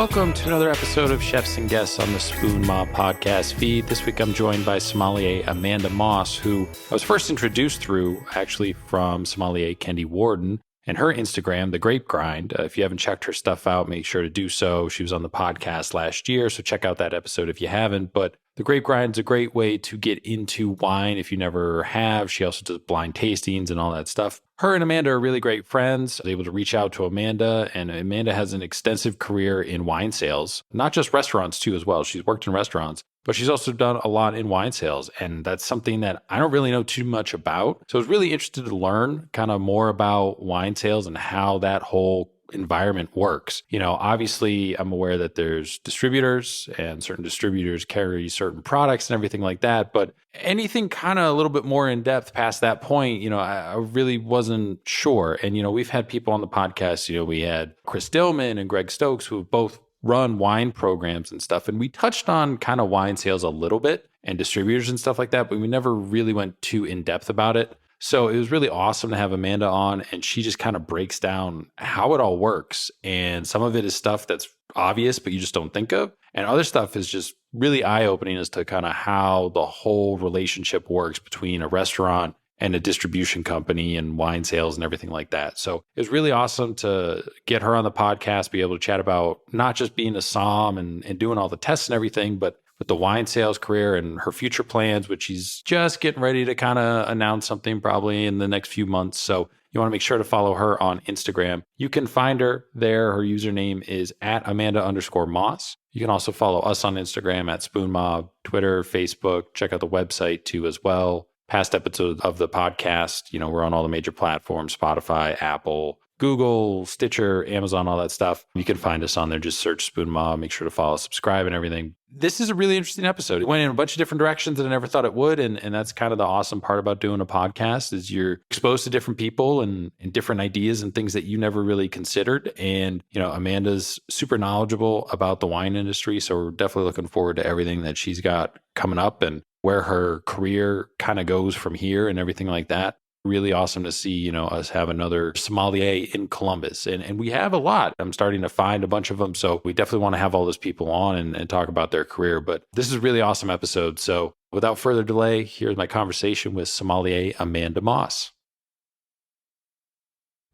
Welcome to another episode of Chefs and Guests on the Spoon Ma podcast feed. This week I'm joined by sommelier Amanda Moss, who I was first introduced through actually from sommelier Kendi Warden and her Instagram, The Grape Grind. If you haven't checked her stuff out, make sure to do so. She was on the podcast last year, so check out that episode if you haven't. But The Grape Grind is a great way to get into wine if you never have. She also does blind tastings and all that stuff. Her and Amanda are really great friends. I was able to reach out to Amanda, and Amanda has an extensive career in wine sales, not just restaurants too as well. She's worked in restaurants, but she's also done a lot in wine sales. And that's something that I don't really know too much about. So I was really interested to learn kind of more about wine sales and how that whole environment works. You know, obviously I'm aware that there's distributors and certain distributors carry certain products and everything like that, but anything kind of a little bit more in depth past that point, you know, I really wasn't sure. And, you know, we've had people on the podcast, you know, we had Chris Dillman and Greg Stokes, who have both run wine programs and stuff. And we touched on kind of wine sales a little bit and distributors and stuff like that, but we never really went too in depth about it. So it was really awesome to have Amanda on, and she just kind of breaks down how it all works. And some of it is stuff that's obvious, but you just don't think of. And other stuff is just really eye-opening as to kind of how the whole relationship works between a restaurant and a distribution company and wine sales and everything like that. So it was really awesome to get her on the podcast, be able to chat about not just being a somm and doing all the tests and everything, but with the wine sales career and her future plans, which she's just getting ready to kind of announce something probably in the next few months. So you want to make sure to follow her on Instagram. You can find her there. Her username is at Amanda_Moss. You can also follow us on Instagram at SpoonMob, Twitter, Facebook. Check out the website too as well. Past episodes of the podcast, you know, we're on all the major platforms, Spotify, Apple, Google, Stitcher, Amazon, all that stuff. You can find us on there. Just search Spoon Ma. Make sure to follow, subscribe, and everything. This is a really interesting episode. It went in a bunch of different directions that I never thought it would. And that's kind of the awesome part about doing a podcast is you're exposed to different people and different ideas and things that you never really considered. And, you know, Amanda's super knowledgeable about the wine industry. So we're definitely looking forward to everything that she's got coming up and where her career kind of goes from here and everything like that. Really awesome to see, you know, us have another sommelier in Columbus. And we have a lot. I'm starting to find a bunch of them. So we definitely want to have all those people on and talk about their career. But this is a really awesome episode. So without further delay, here's my conversation with sommelier Amanda Moss.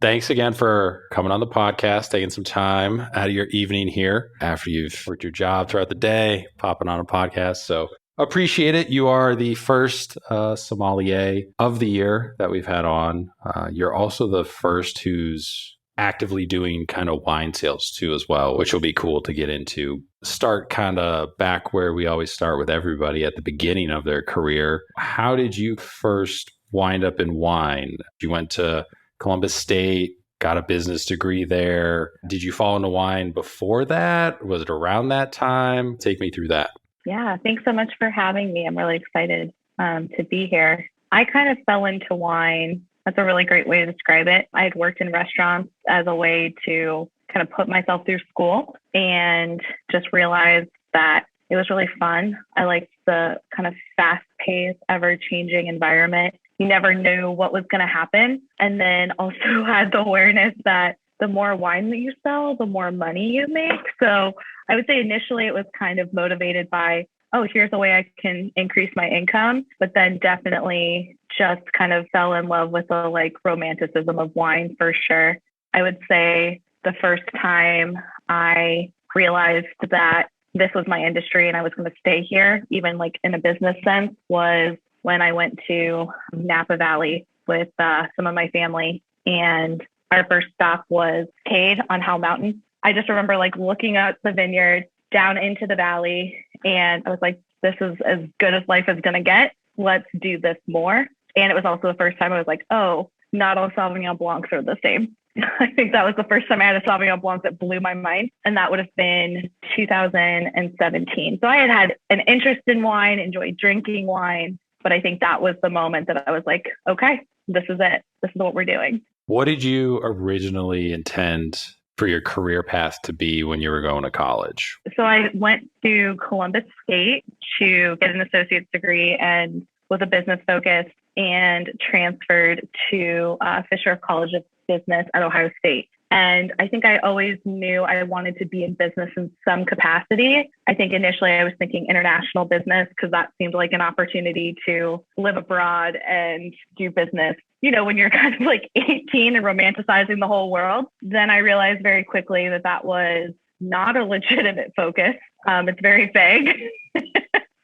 Thanks again for coming on the podcast, taking some time out of your evening here after you've worked your job throughout the day, popping on a podcast. So appreciate it. You are the first sommelier of the year that we've had on. You're also the first who's actively doing kind of wine sales too as well, which will be cool to get into. Start kind of back where we always start with everybody at the beginning of their career. How did you first wind up in wine? You went to Columbus State, got a business degree there. Did you fall into wine before that? Was it around that time? Take me through that. Yeah, thanks so much for having me. I'm really excited to be here. I kind of fell into wine. That's a really great way to describe it. I had worked in restaurants as a way to kind of put myself through school and just realized that it was really fun. I liked the kind of fast-paced, ever-changing environment. You never knew what was going to happen. And then also had the awareness that the more wine that you sell, the more money you make. So I would say initially it was kind of motivated by, oh, here's a way I can increase my income, but then definitely just kind of fell in love with the like romanticism of wine for sure. I would say the first time I realized that this was my industry and I was going to stay here, even like in a business sense, was when I went to Napa Valley with some of my family. And our first stop was Cade on Howell Mountain. I just remember like looking at the vineyard down into the valley, and I was like, this is as good as life is going to get. Let's do this more. And it was also the first time I was like, oh, not all Sauvignon Blancs are the same. I think that was the first time I had a Sauvignon Blanc that blew my mind. And that would have been 2017. So I had an interest in wine, enjoyed drinking wine. But I think that was the moment that I was like, okay, this is it. This is what we're doing. What did you originally intend for your career path to be when you were going to college? So I went to Columbus State to get an associate's degree and was a business focus, and transferred to Fisher College of Business at Ohio State. And I think I always knew I wanted to be in business in some capacity. I think initially I was thinking international business because that seemed like an opportunity to live abroad and do business. When you're kind of like 18 and romanticizing the whole world, then I realized very quickly that that was not a legitimate focus. It's very vague.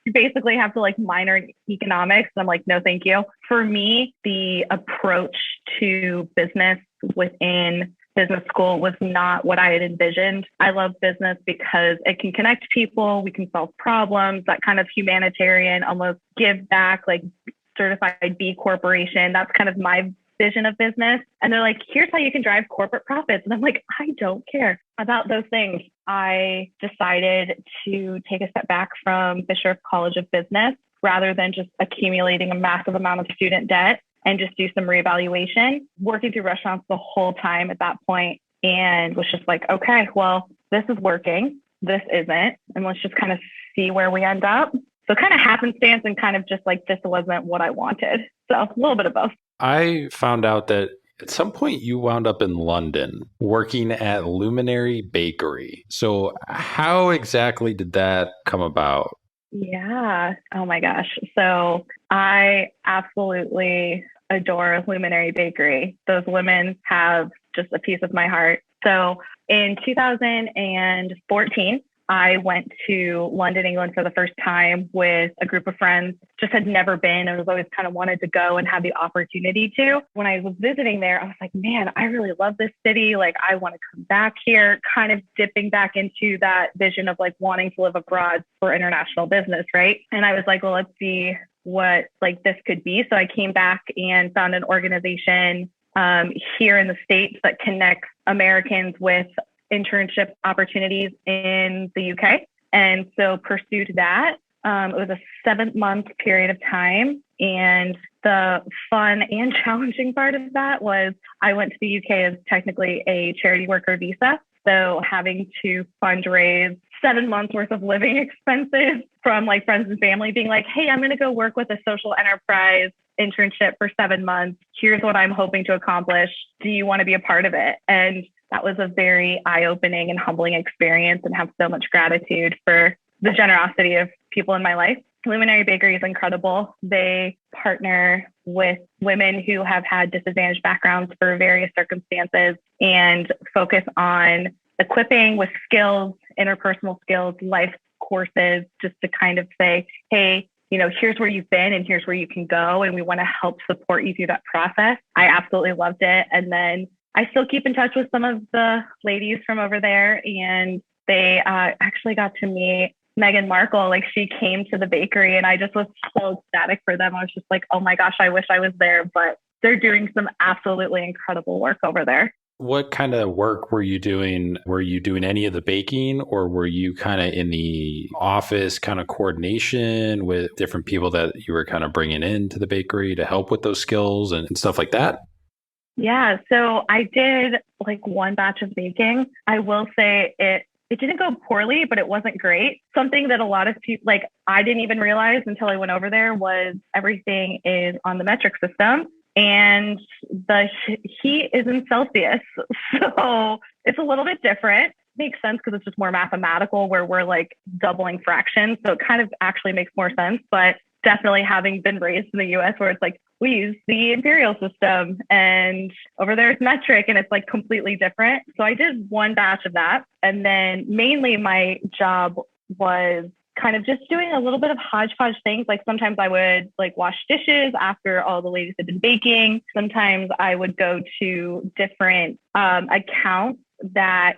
You basically have to like minor in economics. I'm like, no, thank you. For me, the approach to business within business school was not what I had envisioned. I love business because it can connect people. We can solve problems, that kind of humanitarian, almost give back, like certified B corporation. That's kind of my vision of business. And they're like, here's how you can drive corporate profits. And I'm like, I don't care about those things. I decided to take a step back from Fisher College of Business rather than just accumulating a massive amount of student debt and just do some reevaluation, working through restaurants the whole time at that point, and was just like, okay, well, this is working, this isn't, and let's just kind of see where we end up. So kind of happenstance and kind of just like, this wasn't what I wanted. So a little bit of both. I found out that at some point you wound up in London working at Luminary Bakery. So how exactly did that come about? Yeah. Oh my gosh. So I absolutely adore Luminary Bakery. Those women have just a piece of my heart. So in 2014, I went to London, England for the first time with a group of friends. Just had never been and was always kind of wanted to go and have the opportunity to. When I was visiting there, I was like, man, I really love this city. Like, I want to come back here, kind of dipping back into that vision of like wanting to live abroad for international business, right? And I was like, well, let's see what like this could be. So I came back and found an organization here in the States that connects Americans with internship opportunities in the UK. And so pursued that. It was a 7-month period of time. And the fun and challenging part of that was I went to the UK as technically a charity worker visa. So having to fundraise 7 months worth of living expenses from like friends and family being like, hey, I'm going to go work with a social enterprise internship for 7 months. Here's what I'm hoping to accomplish. Do you want to be a part of it? And that was a very eye-opening and humbling experience, and have so much gratitude for the generosity of people in my life. Luminary Bakery is incredible. They partner with women who have had disadvantaged backgrounds for various circumstances and focus on equipping with skills, interpersonal skills, life courses, just to kind of say, hey, here's where you've been and here's where you can go. And we want to help support you through that process. I absolutely loved it. And then I still keep in touch with some of the ladies from over there, and they actually got to meet Meghan Markle. Like, she came to the bakery and I just was so ecstatic for them. I was just like, oh my gosh, I wish I was there, but they're doing some absolutely incredible work over there. What kind of work were you doing? Were you doing any of the baking, or were you kind of in the office kind of coordination with different people that you were kind of bringing into the bakery to help with those skills and stuff like that? Yeah, so I did like one batch of baking. I will say it didn't go poorly, but it wasn't great. Something that a lot of people, like, I didn't even realize until I went over there, was everything is on the metric system and the heat is in Celsius. So it's a little bit different. Makes sense because it's just more mathematical, where we're like doubling fractions. So it kind of actually makes more sense. But definitely, having been raised in the US where it's like, we use the imperial system and over there it's metric, and it's like completely different. So I did one batch of that. And then mainly my job was kind of just doing a little bit of hodgepodge things. Like, sometimes I would like wash dishes after all the ladies had been baking. Sometimes I would go to different accounts that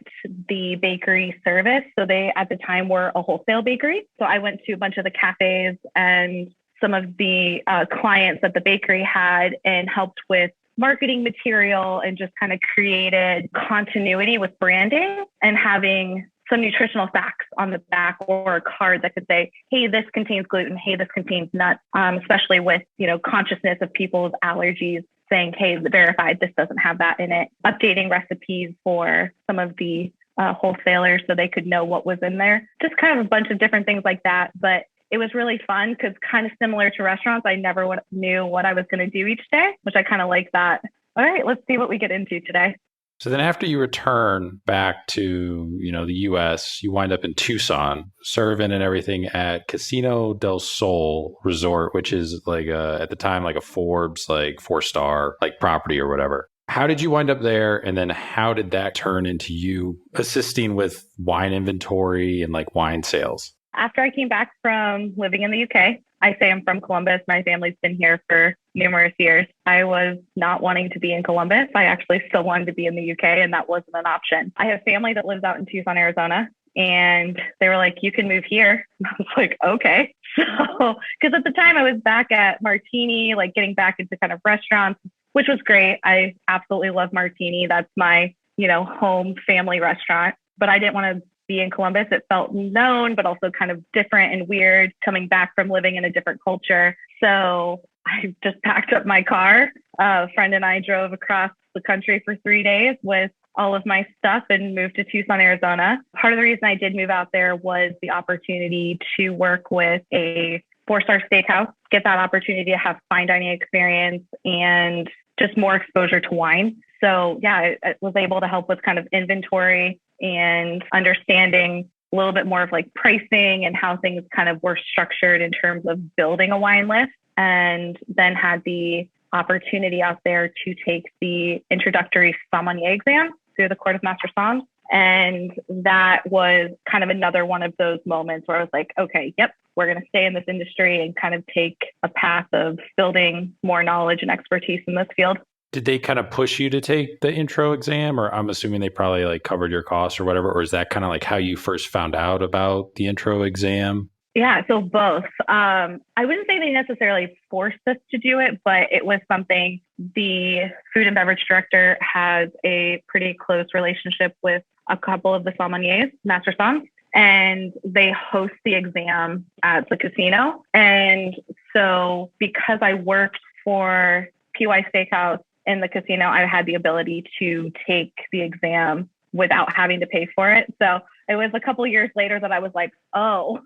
the bakery service. So they at the time were a wholesale bakery. So I went to a bunch of the cafes and some of the clients that the bakery had and helped with marketing material and just kind of created continuity with branding and having some nutritional facts on the back or a card that could say, hey, this contains gluten, hey, this contains nuts, especially with, consciousness of people's allergies, saying, hey, verified, this doesn't have that in it, updating recipes for some of the wholesalers so they could know what was in there. Just kind of a bunch of different things like that. But it was really fun because, kind of similar to restaurants, I never knew what I was going to do each day, which I kind of like that. All right, let's see what we get into today. So then after you return back to, the US, you wind up in Tucson, serving and everything at Casino del Sol Resort, which is like at the time like a Forbes like 4-star like property or whatever. How did you wind up there? And then how did that turn into you assisting with wine inventory and like wine sales? After I came back from living in the UK, I say I'm from Columbus. My family's been here for numerous years. I was not wanting to be in Columbus. I actually still wanted to be in the UK, and that wasn't an option. I have family that lives out in Tucson, Arizona, and they were like, you can move here. I was like, okay. So, because at the time I was back at Martini, like getting back into kind of restaurants, which was great. I absolutely love Martini. That's my, home family restaurant. But I didn't want to be in Columbus. It felt known, but also kind of different and weird coming back from living in a different culture. So I just packed up my car. A friend and I drove across the country for 3 days with all of my stuff and moved to Tucson, Arizona. Part of the reason I did move out there was the opportunity to work with a 4-star steakhouse, get that opportunity to have fine dining experience and just more exposure to wine. So yeah, I was able to help with kind of inventory and understanding a little bit more of like pricing and how things kind of were structured in terms of building a wine list, and then had the opportunity out there to take the introductory Sommelier exam through the Court of Master Soms. And that was kind of another one of those moments where I was like, okay, yep, we're going to stay in this industry and kind of take a path of building more knowledge and expertise in this field. Did they kind of push you to take the intro exam, or I'm assuming they probably like covered your costs or whatever, or is that kind of like how you first found out about the intro exam? Yeah, so both. I wouldn't say they necessarily forced us to do it, but it was something. The food and beverage director has a pretty close relationship with a couple of the sommeliers, master soms, and they host the exam at the casino. And so because I worked for PY Steakhouse in the casino, I had the ability to take the exam without having to pay for it. So it was a couple of years later that I was like, oh,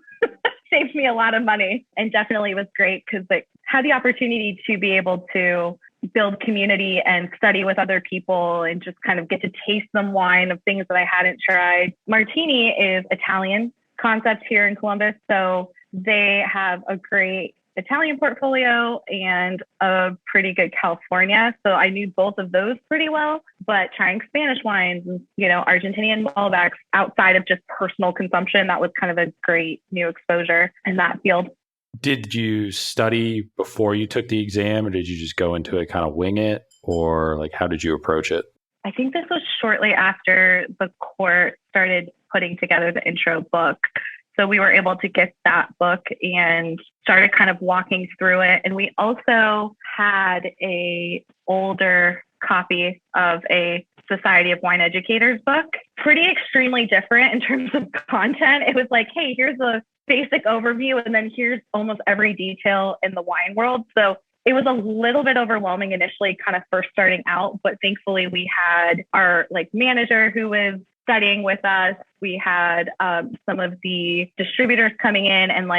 saved me a lot of money, and definitely was great because I had the opportunity to be able to build community and study with other people and just kind of get to taste some wine of things that I hadn't tried. Martini is Italian concept here in Columbus. So they have a great Italian portfolio and a pretty good California. So I knew both of those pretty well, but trying Spanish wines and, Argentinian Malbecs outside of just personal consumption, that was kind of a great new exposure in that field. Did you study before you took the exam, or did you just go into it kind of wing it, or like how did you approach it? I think this was shortly after the court started putting together the intro book. So we were able to get that book and started kind of walking through it. And we also had a older copy of a Society of Wine Educators book, pretty extremely different in terms of content. It was like, hey, here's a basic overview, and then here's almost every detail in the wine world. So it was a little bit overwhelming initially, kind of first starting out, but thankfully we had our manager who was studying with us. We had some of the distributors coming in and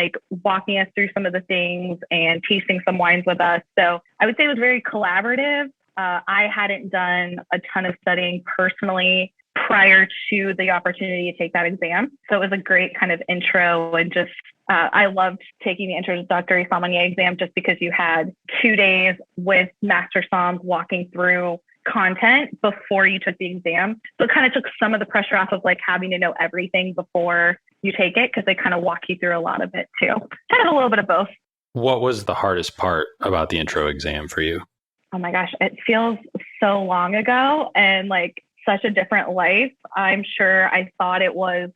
walking us through some of the things and tasting some wines with us. So I would say it was very collaborative. I hadn't done a ton of studying personally prior to the opportunity to take that exam. So it was a great kind of intro, and just I loved taking the introductory sommelier exam just because you had 2 days with master soms walking through content before you took the exam. So it kind of took some of the pressure off of having to know everything before you take it, because they kind of walk you through a lot of it too. Kind of a little bit of both. What was the hardest part about the intro exam for you? Oh my gosh, it feels so long ago and such a different life. I'm sure I thought it was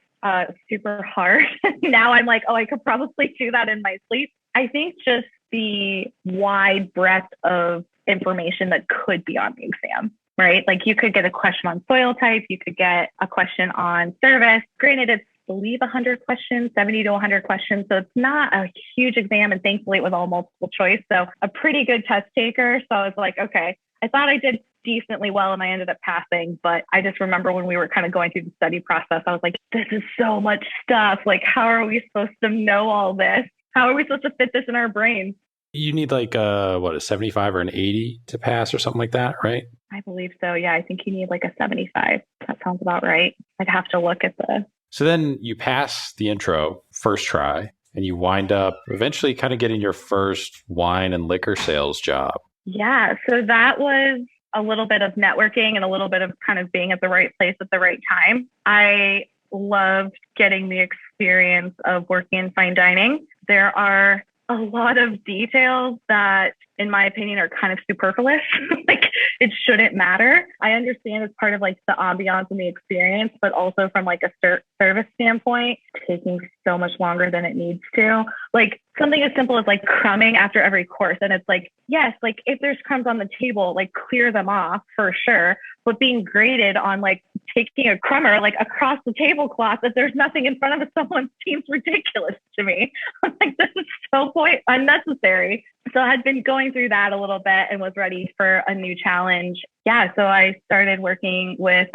super hard. Now I'm like, oh, I could probably do that in my sleep. I think just the wide breadth of information that could be on the exam, right? You could get a question on soil type, you could get a question on service. Granted, it's I believe 100 questions, 70 to 100 questions. So it's not a huge exam. And thankfully it was all multiple choice. So a pretty good test taker. So I was like, okay, I thought I did decently well and I ended up passing. But I just remember when we were kind of going through the study process, I was like, this is so much stuff. How are we supposed to know all this? How are we supposed to fit this in our brains? You need a 75 or an 80 to pass or something like that, right? I believe so. Yeah, I think you need like a 75. That sounds about right. I'd have to look at the. So then you pass the intro first try and you wind up eventually kind of getting your first wine and liquor sales job. Yeah, so that was a little bit of networking and a little bit of kind of being at the right place at the right time. I loved getting the experience of working in fine dining. There are a lot of details that, in my opinion, are kind of superfluous. Like it shouldn't matter. I understand it's part of like the ambiance and the experience, but also from like a service standpoint, taking so much longer than it needs to. Like something as simple as like crumbing after every course. And it's like, yes, like if there's crumbs on the table, like clear them off for sure. But being graded on like taking a crumber like across the tablecloth if there's nothing in front of someone seems ridiculous to me. I'm like, this is so unnecessary. So I had been going through that a little bit and was ready for a new challenge. Yeah, so I started working with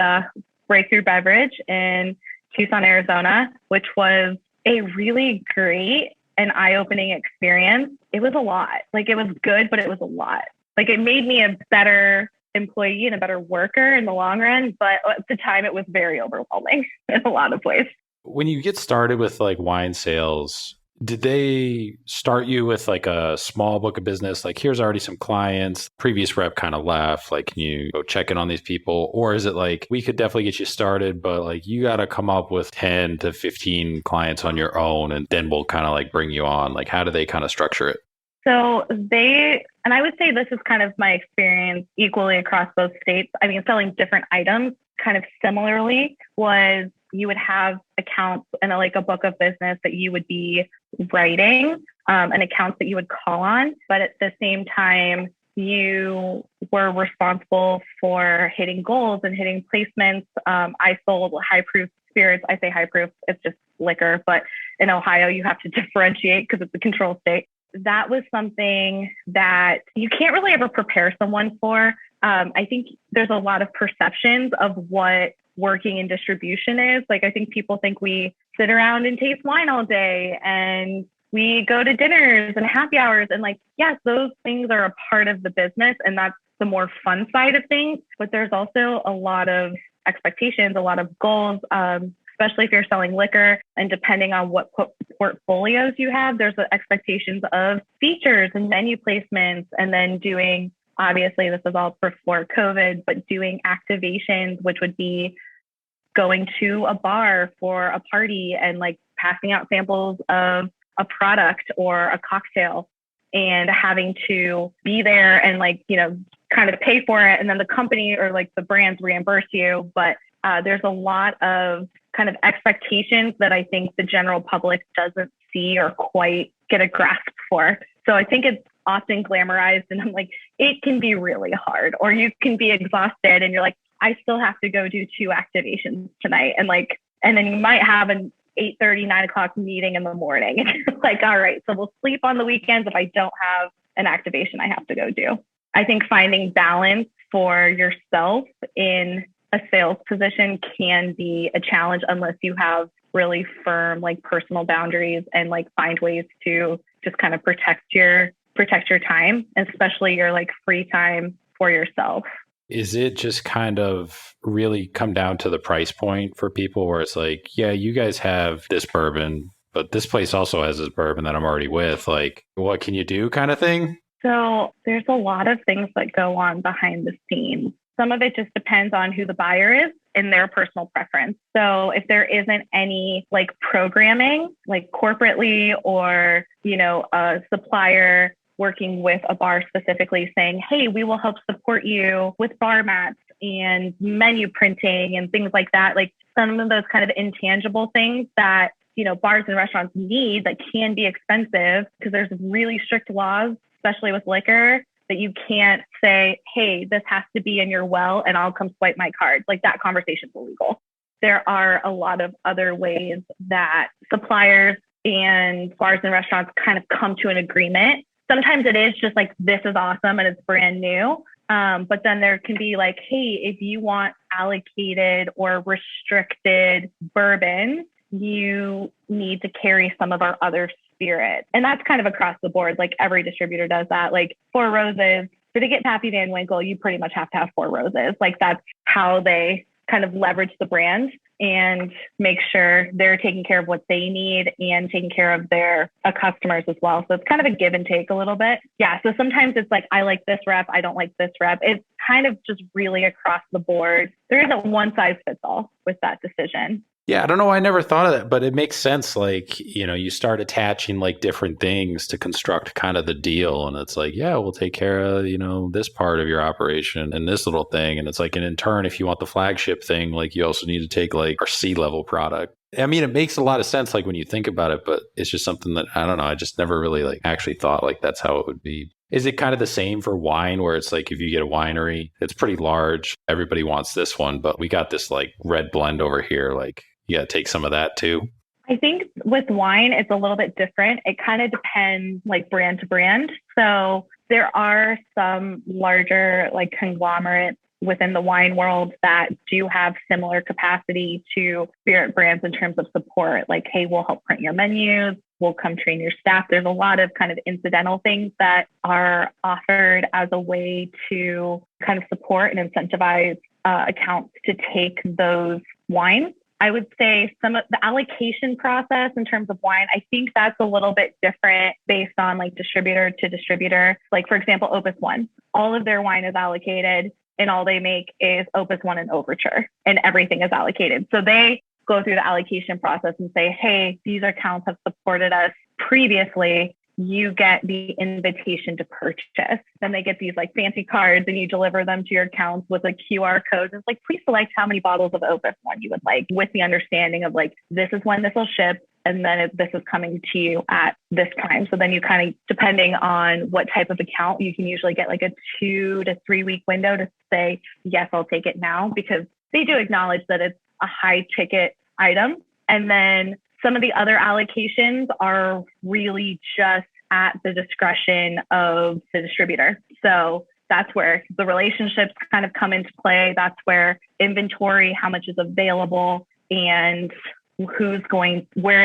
Breakthrough Beverage in Tucson, Arizona, which was a really great and eye-opening experience. It was a lot. Like it was good, but it was a lot. Like it made me a better employee and a better worker in the long run, but at the time it was very overwhelming in a lot of ways. When you get started with like wine sales, did they start you with like a small book of business? Like, here's already some clients, previous rep kind of left. Like, can you go check in on these people? Or is it like, we could definitely get you started, but like, you got to come up with 10 to 15 clients on your own, and then we'll kind of like bring you on? Like, how do they kind of structure it? So and I would say this is kind of my experience equally across both states. I mean, selling different items kind of similarly was you would have accounts and like a book of business that you would be writing and accounts that you would call on. But at the same time, you were responsible for hitting goals and hitting placements. I sold high proof spirits. I say high proof, it's just liquor. But in Ohio, you have to differentiate because it's a control state. That was something that you can't really ever prepare someone for. I think there's a lot of perceptions of what working in distribution is. Like, I think people think we sit around and taste wine all day and we go to dinners and happy hours. And like, yes, those things are a part of the business and that's the more fun side of things. But there's also a lot of expectations, a lot of goals, especially if you're selling liquor and depending on what portfolios you have, there's the expectations of features and menu placements, and then doing, obviously this was all before COVID, but doing activations, which would be going to a bar for a party and like passing out samples of a product or a cocktail and having to be there and like, you know, kind of pay for it. And then the company or like the brands reimburse you. But there's a lot of kind of expectations that I think the general public doesn't see or quite get a grasp for. So I think it's often glamorized and I'm like, it can be really hard, or you can be exhausted and you're like, I still have to go do 2 activations tonight. And like, and then you might have an 8:30, 9 o'clock meeting in the morning. And you're like, all right, so we'll sleep on the weekends if I don't have an activation I have to go do. I think finding balance for yourself in a sales position can be a challenge unless you have really firm like personal boundaries and like find ways to just kind of protect your time, especially your like free time for yourself. Is it just kind of really come down to the price point for people where it's like, yeah, you guys have this bourbon, but this place also has this bourbon that I'm already with. Like, what can you do kind of thing? So there's a lot of things that go on behind the scenes. Some of it just depends on who the buyer is and their personal preference. So if there isn't any like programming, like corporately or, you know, a supplier working with a bar specifically saying, hey, we will help support you with bar mats and menu printing and things like that. Like some of those kind of intangible things that, you know, bars and restaurants need that can be expensive because there's really strict laws, especially with liquor, that you can't say, hey, this has to be in your well and I'll come swipe my card. Like that conversation's illegal. There are a lot of other ways that suppliers and bars and restaurants kind of come to an agreement. Sometimes it is just like, this is awesome and it's brand new. But then there can be like, hey, if you want allocated or restricted bourbon, you need to carry some of our other spirits. And that's kind of across the board. Like every distributor does that. Like Four Roses for to get Pappy Van Winkle, you pretty much have to have four roses. Like that's how they kind of leverage the brand and make sure they're taking care of what they need and taking care of their customers as well. So it's kind of a give and take a little bit. Yeah. So sometimes it's like, I like this rep, I don't like this rep. It's kind of just really across the board. There isn't one size fits all with that decision. Yeah, I don't know why I never thought of that, but it makes sense. Like, you start attaching like different things to construct kind of the deal. And it's like, yeah, we'll take care of, this part of your operation and this little thing. And it's like, and in turn, if you want the flagship thing, like you also need to take like our C-level product. I mean, it makes a lot of sense, like when you think about it, but it's just something that, I don't know, I just never really like actually thought like that's how it would be. Is it kind of the same for wine where it's like if you get a winery, it's pretty large, everybody wants this one, but we got this like red blend over here, like you got to take some of that too? I think with wine, it's a little bit different. It kind of depends like brand to brand. So there are some larger like conglomerates within the wine world that do have similar capacity to spirit brands in terms of support. Like, hey, we'll help print your menus. We'll come train your staff. There's a lot of kind of incidental things that are offered as a way to kind of support and incentivize accounts to take those wines. I would say some of the allocation process in terms of wine, I think that's a little bit different based on like distributor to distributor. Like, for example, Opus One, all of their wine is allocated and all they make is Opus One and Overture and everything is allocated. So they go through the allocation process and say, hey, these accounts have supported us previously. You get the invitation to purchase. Then they get these like fancy cards and you deliver them to your accounts with a QR code. It's like, please select how many bottles of Opus One you would like, with the understanding of like, this is when this will ship. And then this is coming to you at this time. So then you kind of, depending on what type of account, you can usually get like a 2 to 3 week window to say, yes, I'll take it now, because they do acknowledge that it's a high ticket item. And then some of the other allocations are really just at the discretion of the distributor. So that's where the relationships kind of come into play. That's where inventory, how much is available, and where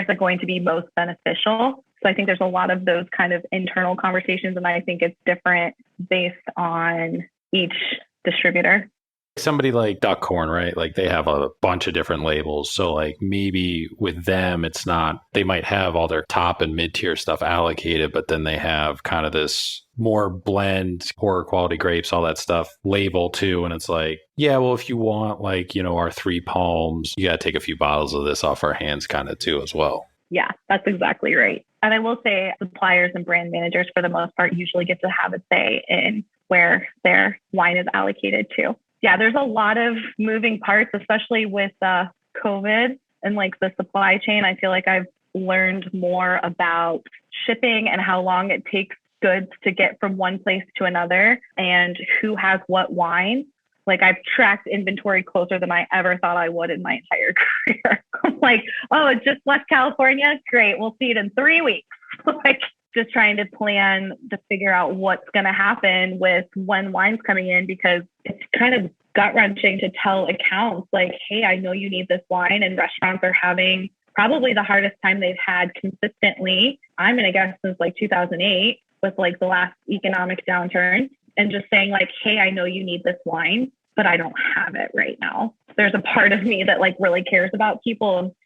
is it going to be most beneficial. So I think there's a lot of those kind of internal conversations, and I think it's different based on each distributor. Somebody like Duckhorn, right? Like they have a bunch of different labels. So like maybe with them, it's not, they might have all their top and mid-tier stuff allocated, but then they have kind of this more blend, poorer quality grapes, all that stuff label too. And it's like, yeah, well, if you want like, our 3 Palms, you got to take a few bottles of this off our hands kind of too as well. Yeah, that's exactly right. And I will say suppliers and brand managers, for the most part, usually get to have a say in where their wine is allocated to. Yeah, there's a lot of moving parts, especially with COVID and like the supply chain. I feel like I've learned more about shipping and how long it takes goods to get from one place to another and who has what wine. Like I've tracked inventory closer than I ever thought I would in my entire career. I'm like, oh, it's just left California. Great. We'll see it in 3 weeks. Like just trying to plan to figure out what's going to happen with when wine's coming in, because it's kind of gut wrenching to tell accounts like, hey, I know you need this wine, and restaurants are having probably the hardest time they've had consistently. I'm going to guess since like 2008 with like the last economic downturn, and just saying like, hey, I know you need this wine, but I don't have it right now. There's a part of me that like really cares about people.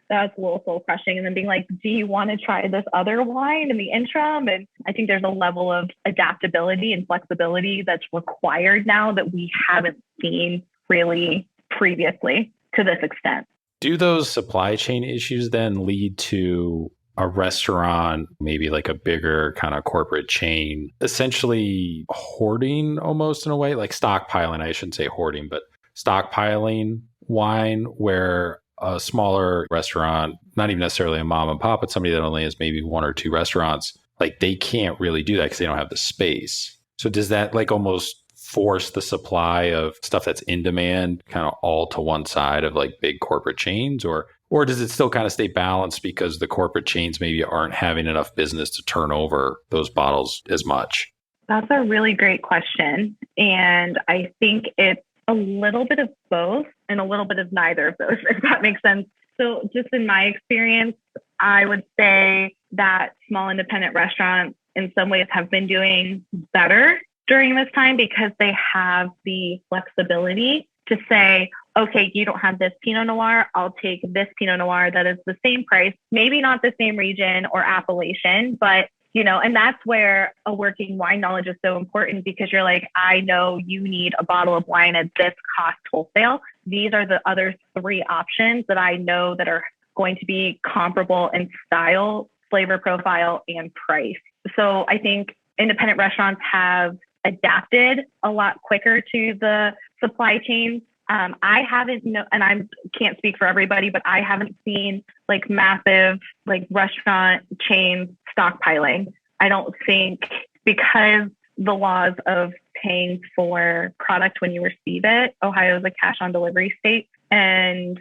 That's a little soul crushing. And then being like, do you want to try this other wine in the interim? And I think there's a level of adaptability and flexibility that's required now that we haven't seen really previously to this extent. Do those supply chain issues then lead to a restaurant, maybe like a bigger kind of corporate chain, essentially hoarding almost in a way, like stockpiling? I shouldn't say hoarding, but stockpiling wine, where a smaller restaurant, not even necessarily a mom and pop, but somebody that only has maybe 1 or 2 restaurants, like they can't really do that because they don't have the space. So does that like almost force the supply of stuff that's in demand kind of all to one side of like big corporate chains, or does it still kind of stay balanced because the corporate chains maybe aren't having enough business to turn over those bottles as much? That's a really great question. And I think it's a little bit of both and a little bit of neither of those, if that makes sense. So just in my experience, I would say that small independent restaurants in some ways have been doing better during this time because they have the flexibility to say, okay, you don't have this Pinot Noir. I'll take this Pinot Noir that is the same price, maybe not the same region or appellation, but and that's where a working wine knowledge is so important because you're like, I know you need a bottle of wine at this cost wholesale. These are the other three options that I know that are going to be comparable in style, flavor profile, and price. So I think independent restaurants have adapted a lot quicker to the supply chain. I haven't, and I can't speak for everybody, but I haven't seen like massive like restaurant chains stockpiling. I don't think because the laws of paying for product when you receive it, Ohio is a cash on delivery state, and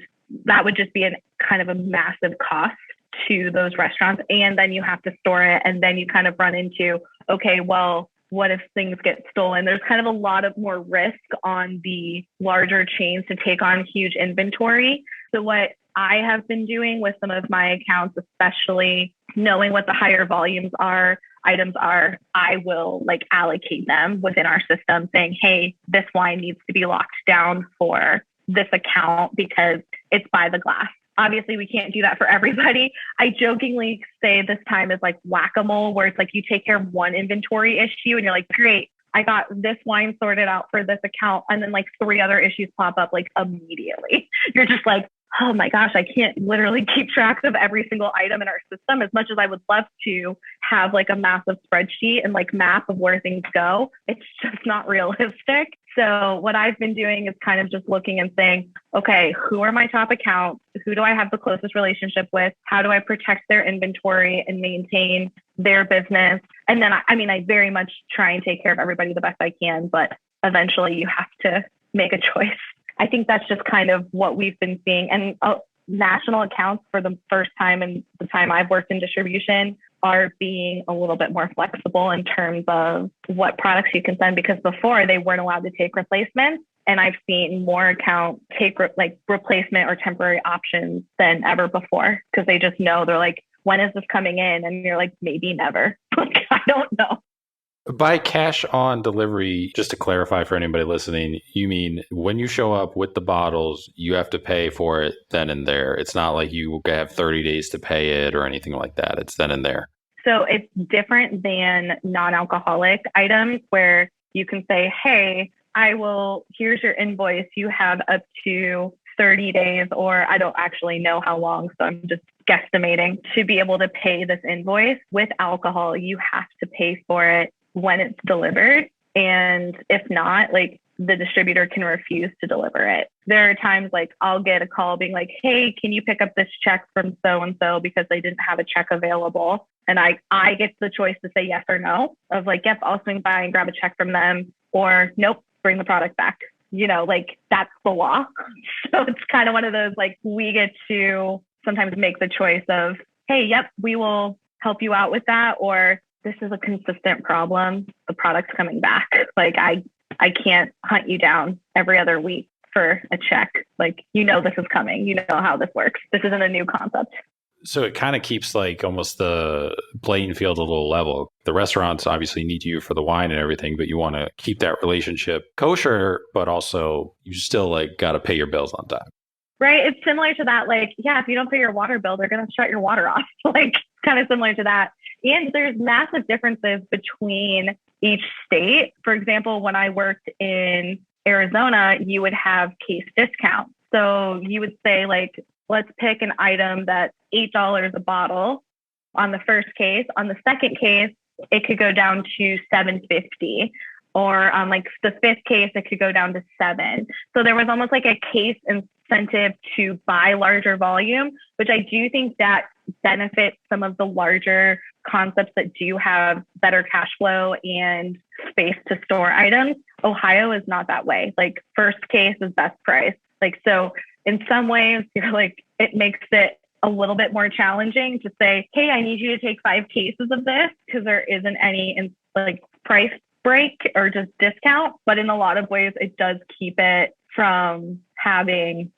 that would just be kind of a massive cost to those restaurants. And then you have to store it, and then you kind of run into, okay, well, what if things get stolen? There's kind of a lot of more risk on the larger chains to take on huge inventory. So what I have been doing with some of my accounts, especially knowing what the higher items are, I will like allocate them within our system saying, hey, this wine needs to be locked down for this account because it's by the glass. Obviously, we can't do that for everybody. I jokingly say this time is like whack-a-mole, where it's like you take care of one inventory issue and you're like, great, I got this wine sorted out for this account. And then like 3 other issues pop up like immediately. You're just like, oh my gosh, I can't literally keep track of every single item in our system as much as I would love to have like a massive spreadsheet and like map of where things go. It's just not realistic. So what I've been doing is kind of just looking and saying, okay, who are my top accounts? Who do I have the closest relationship with? How do I protect their inventory and maintain their business? And then, I very much try and take care of everybody the best I can, but eventually you have to make a choice. I think that's just kind of what we've been seeing. And national accounts for the first time in the time I've worked in distribution are being a little bit more flexible in terms of what products you can send, because before they weren't allowed to take replacements. And I've seen more accounts take replacement or temporary options than ever before because they just know, they're like, when is this coming in? And you're like, maybe never. I don't know. By cash on delivery, just to clarify for anybody listening, you mean when you show up with the bottles, you have to pay for it then and there. It's not like you have 30 days to pay it or anything like that. It's then and there. So it's different than non-alcoholic items where you can say, hey, here's your invoice. You have up to 30 days, or I don't actually know how long, so I'm just guesstimating, to be able to pay this invoice. With alcohol, you have to pay for it when it's delivered. And if not, like the distributor can refuse to deliver it. There are times like I'll get a call being like, hey, can you pick up this check from so-and-so because they didn't have a check available? And I get the choice to say yes or no, of like, yep, I'll swing by and grab a check from them, or nope, bring the product back. Like that's the law. So it's kind of one of those, like, we get to sometimes make the choice of, hey, yep, we will help you out with that, or this is a consistent problem. The product's coming back. Like I can't hunt you down every other week for a check. Like, this is coming. You know how this works. This isn't a new concept. So it kind of keeps like almost the playing field a little level. The restaurants obviously need you for the wine and everything, but you want to keep that relationship kosher, but also you still like got to pay your bills on time. Right. It's similar to that. Like, yeah, if you don't pay your water bill, they're going to shut your water off. Like, kind of similar to that. And there's massive differences between each state. For example, when I worked in Arizona, you would have case discounts. So you would say, like, let's pick an item that's $8 a bottle on the first case. On the second case, it could go down to $7.50. Or on like the fifth case, it could go down to $7. So there was almost like a case incentive to buy larger volume, which I do think that benefits some of the larger concepts that do have better cash flow and space to store items. Ohio is not that way. Like, first case is best price. Like, so in some ways, you're like, it makes it a little bit more challenging to say, hey, I need you to take 5 cases of this, because there isn't any like price break or just discount. But in a lot of ways, it does keep it from having,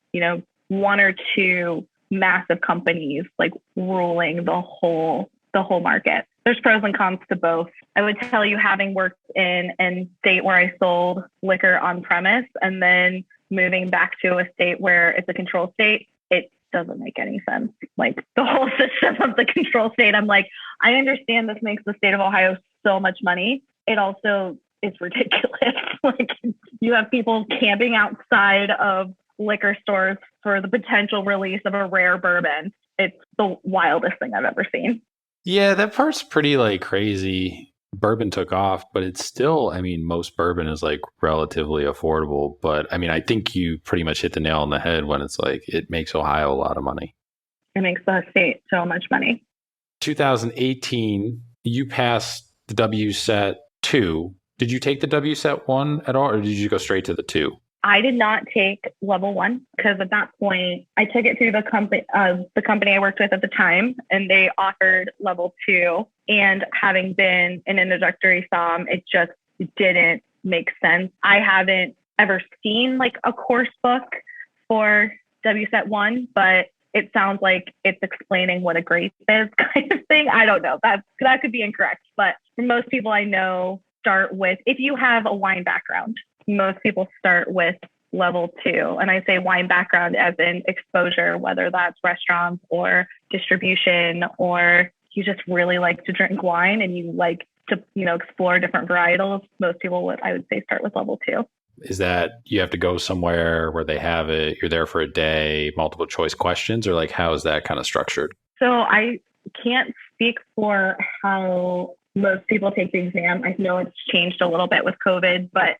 1 or 2 massive companies like ruling the whole market. There's pros and cons to both. I would tell you, having worked in a state where I sold liquor on premise and then moving back to a state where it's a control state, it doesn't make any sense. Like the whole system of the control state, I'm like, I understand this makes the state of Ohio so much money. It also is ridiculous. Like you have people camping outside of liquor stores for the potential release of a rare bourbon. It's the wildest thing I've ever seen. Yeah, that part's pretty like crazy. Bourbon took off, but it's still, I mean, most bourbon is like relatively affordable. But I mean, I think you pretty much hit the nail on the head when it's like it makes Ohio a lot of money. It makes the state so much money. 2018, you passed the WSET 2. Did you take the WSET 1 at all, or did you go straight to the 2? I did not take level 1 because at that point I took it through the company I worked with at the time, and they offered level 2. And having been an introductory somm, it just didn't make sense. I haven't ever seen like a course book for WSET 1, but it sounds like it's explaining what a grape is kind of thing. I don't know. That could be incorrect, but for most people I know, start with, if you have a wine background, most people start with level 2. And I say wine background as in exposure, whether that's restaurants or distribution, or you just really like to drink wine and you like to, explore different varietals. Most people would, I would say, start with level 2. Is that you have to go somewhere where they have it, you're there for a day, multiple choice questions, or like how is that kind of structured? So I can't speak for how most people take the exam. I know it's changed a little bit with COVID, but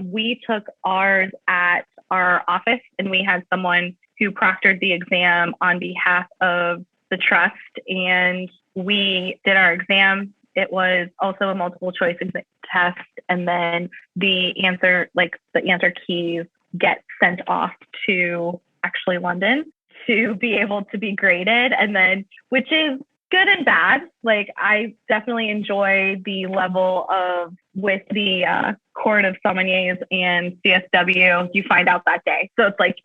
we took ours at our office, and we had someone who proctored the exam on behalf of the trust, and we did our exam. It was also a multiple choice test, and then the answer keys get sent off to actually London to be able to be graded, and then, which is good and bad. Like I definitely enjoy the level of, with the Court of Sommeliers and CSW, you find out that day. So it's like,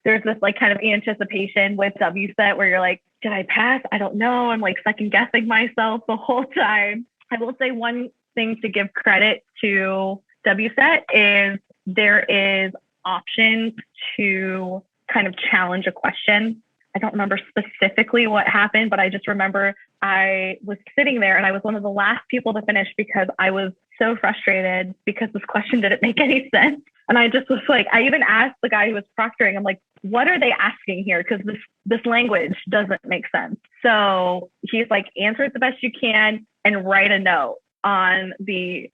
there's this like kind of anticipation with WSET where you're like, did I pass? I don't know. I'm like second guessing myself the whole time. I will say one thing to give credit to WSET is there is options to kind of challenge a question. I don't remember specifically what happened, but I just remember I was sitting there and I was one of the last people to finish because I was so frustrated because this question didn't make any sense. And I just was like, I even asked the guy who was proctoring, I'm like, what are they asking here? Because this language doesn't make sense. So he's like, answer it the best you can and write a note on the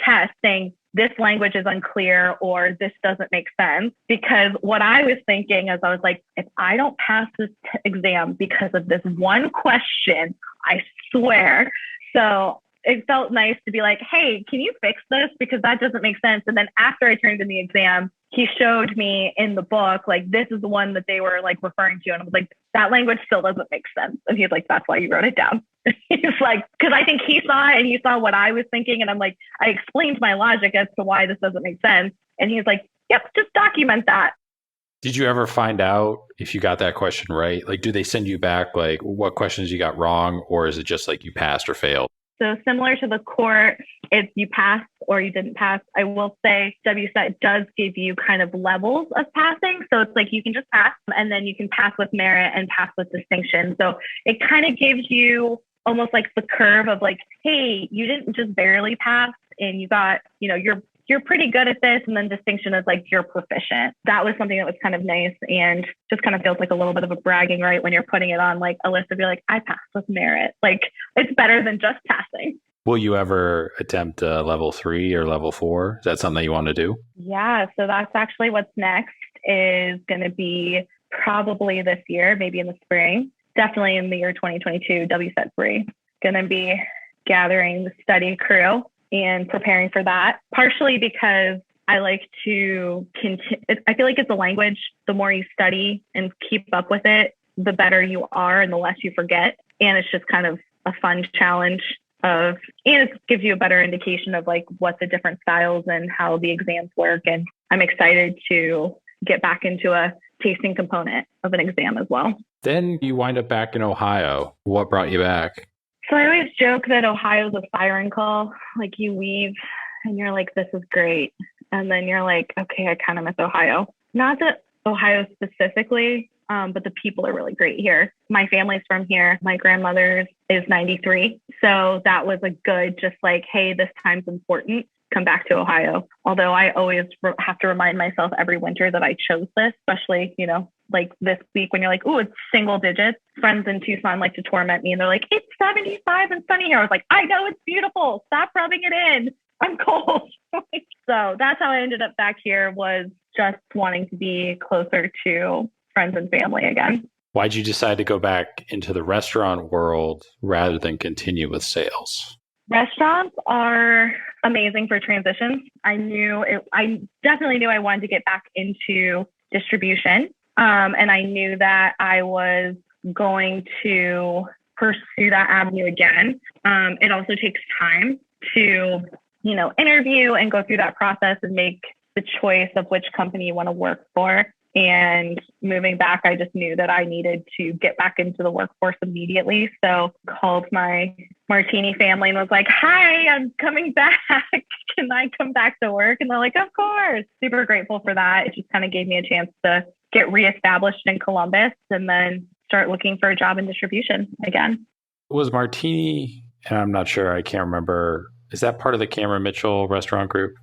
test saying, this language is unclear or this doesn't make sense. Because what I was thinking is I was like, if I don't pass this exam because of this one question, I swear. So it felt nice to be like, hey, can you fix this? Because that doesn't make sense. And then after I turned in the exam, he showed me in the book, like, this is the one that they were like referring to. And I was like, that language still doesn't make sense. And he's like, that's why you wrote it down. He's like, because I think he saw it and he saw what I was thinking. And I'm like, I explained my logic as to why this doesn't make sense. And he's like, yep, just document that. Did you ever find out if you got that question right? Like, do they send you back like what questions you got wrong? Or is it just like you passed or failed? So similar to the court, if you passed or you didn't pass, I will say WSET does give you kind of levels of passing. So it's like you can just pass and then you can pass with merit and pass with distinction. So it kind of gives you almost like the curve of like, hey, you didn't just barely pass and you got, you're pretty good at this. And then distinction is like you're proficient. That was something that was kind of nice and just kind of feels like a little bit of a bragging, right? When you're putting it on like a list of, you're like, I passed with merit. Like it's better than just passing. Will you ever attempt level 3 or level 4? Is that something that you want to do? Yeah. So that's actually what's next is going to be probably this year, maybe in the spring, definitely in the year 2022, WSET 3. Going to be gathering the study crew and preparing for that, partially because I like to I feel like it's a language. The more you study and keep up with it, the better you are and the less you forget. And it's just kind of a fun challenge and it gives you a better indication of like what the different styles and how the exams work. And I'm excited to get back into a tasting component of an exam as well. Then you wind up back in Ohio. What brought you back? So I always joke that Ohio's a siren call. Like you leave and you're like, this is great. And then you're like, okay, I kind of miss Ohio. Not that Ohio specifically, but the people are really great here. My family's from here. My grandmother is 93. So that was a good, just like, hey, this time's important. Come back to Ohio. Although I always have to remind myself every winter that I chose this, especially, like this week when you're like, oh, it's single digits. Friends in Tucson like to torment me and they're like, it's 75 and sunny here. I was like, I know it's beautiful. Stop rubbing it in. I'm cold. So that's how I ended up back here, was just wanting to be closer to friends and family again. Why'd you decide to go back into the restaurant world rather than continue with sales? Restaurants are amazing for transitions. I definitely knew I wanted to get back into distribution. And I knew that I was going to pursue that avenue again. It also takes time to, interview and go through that process and make the choice of which company you want to work for. And moving back, I just knew that I needed to get back into the workforce immediately. So called my Martini family and was like, hi, I'm coming back. Can I come back to work? And they're like, of course. Super grateful for that. It just kind of gave me a chance to get reestablished in Columbus and then start looking for a job in distribution again. Was Martini, and I'm not sure, I can't remember, is that part of the Cameron Mitchell restaurant group?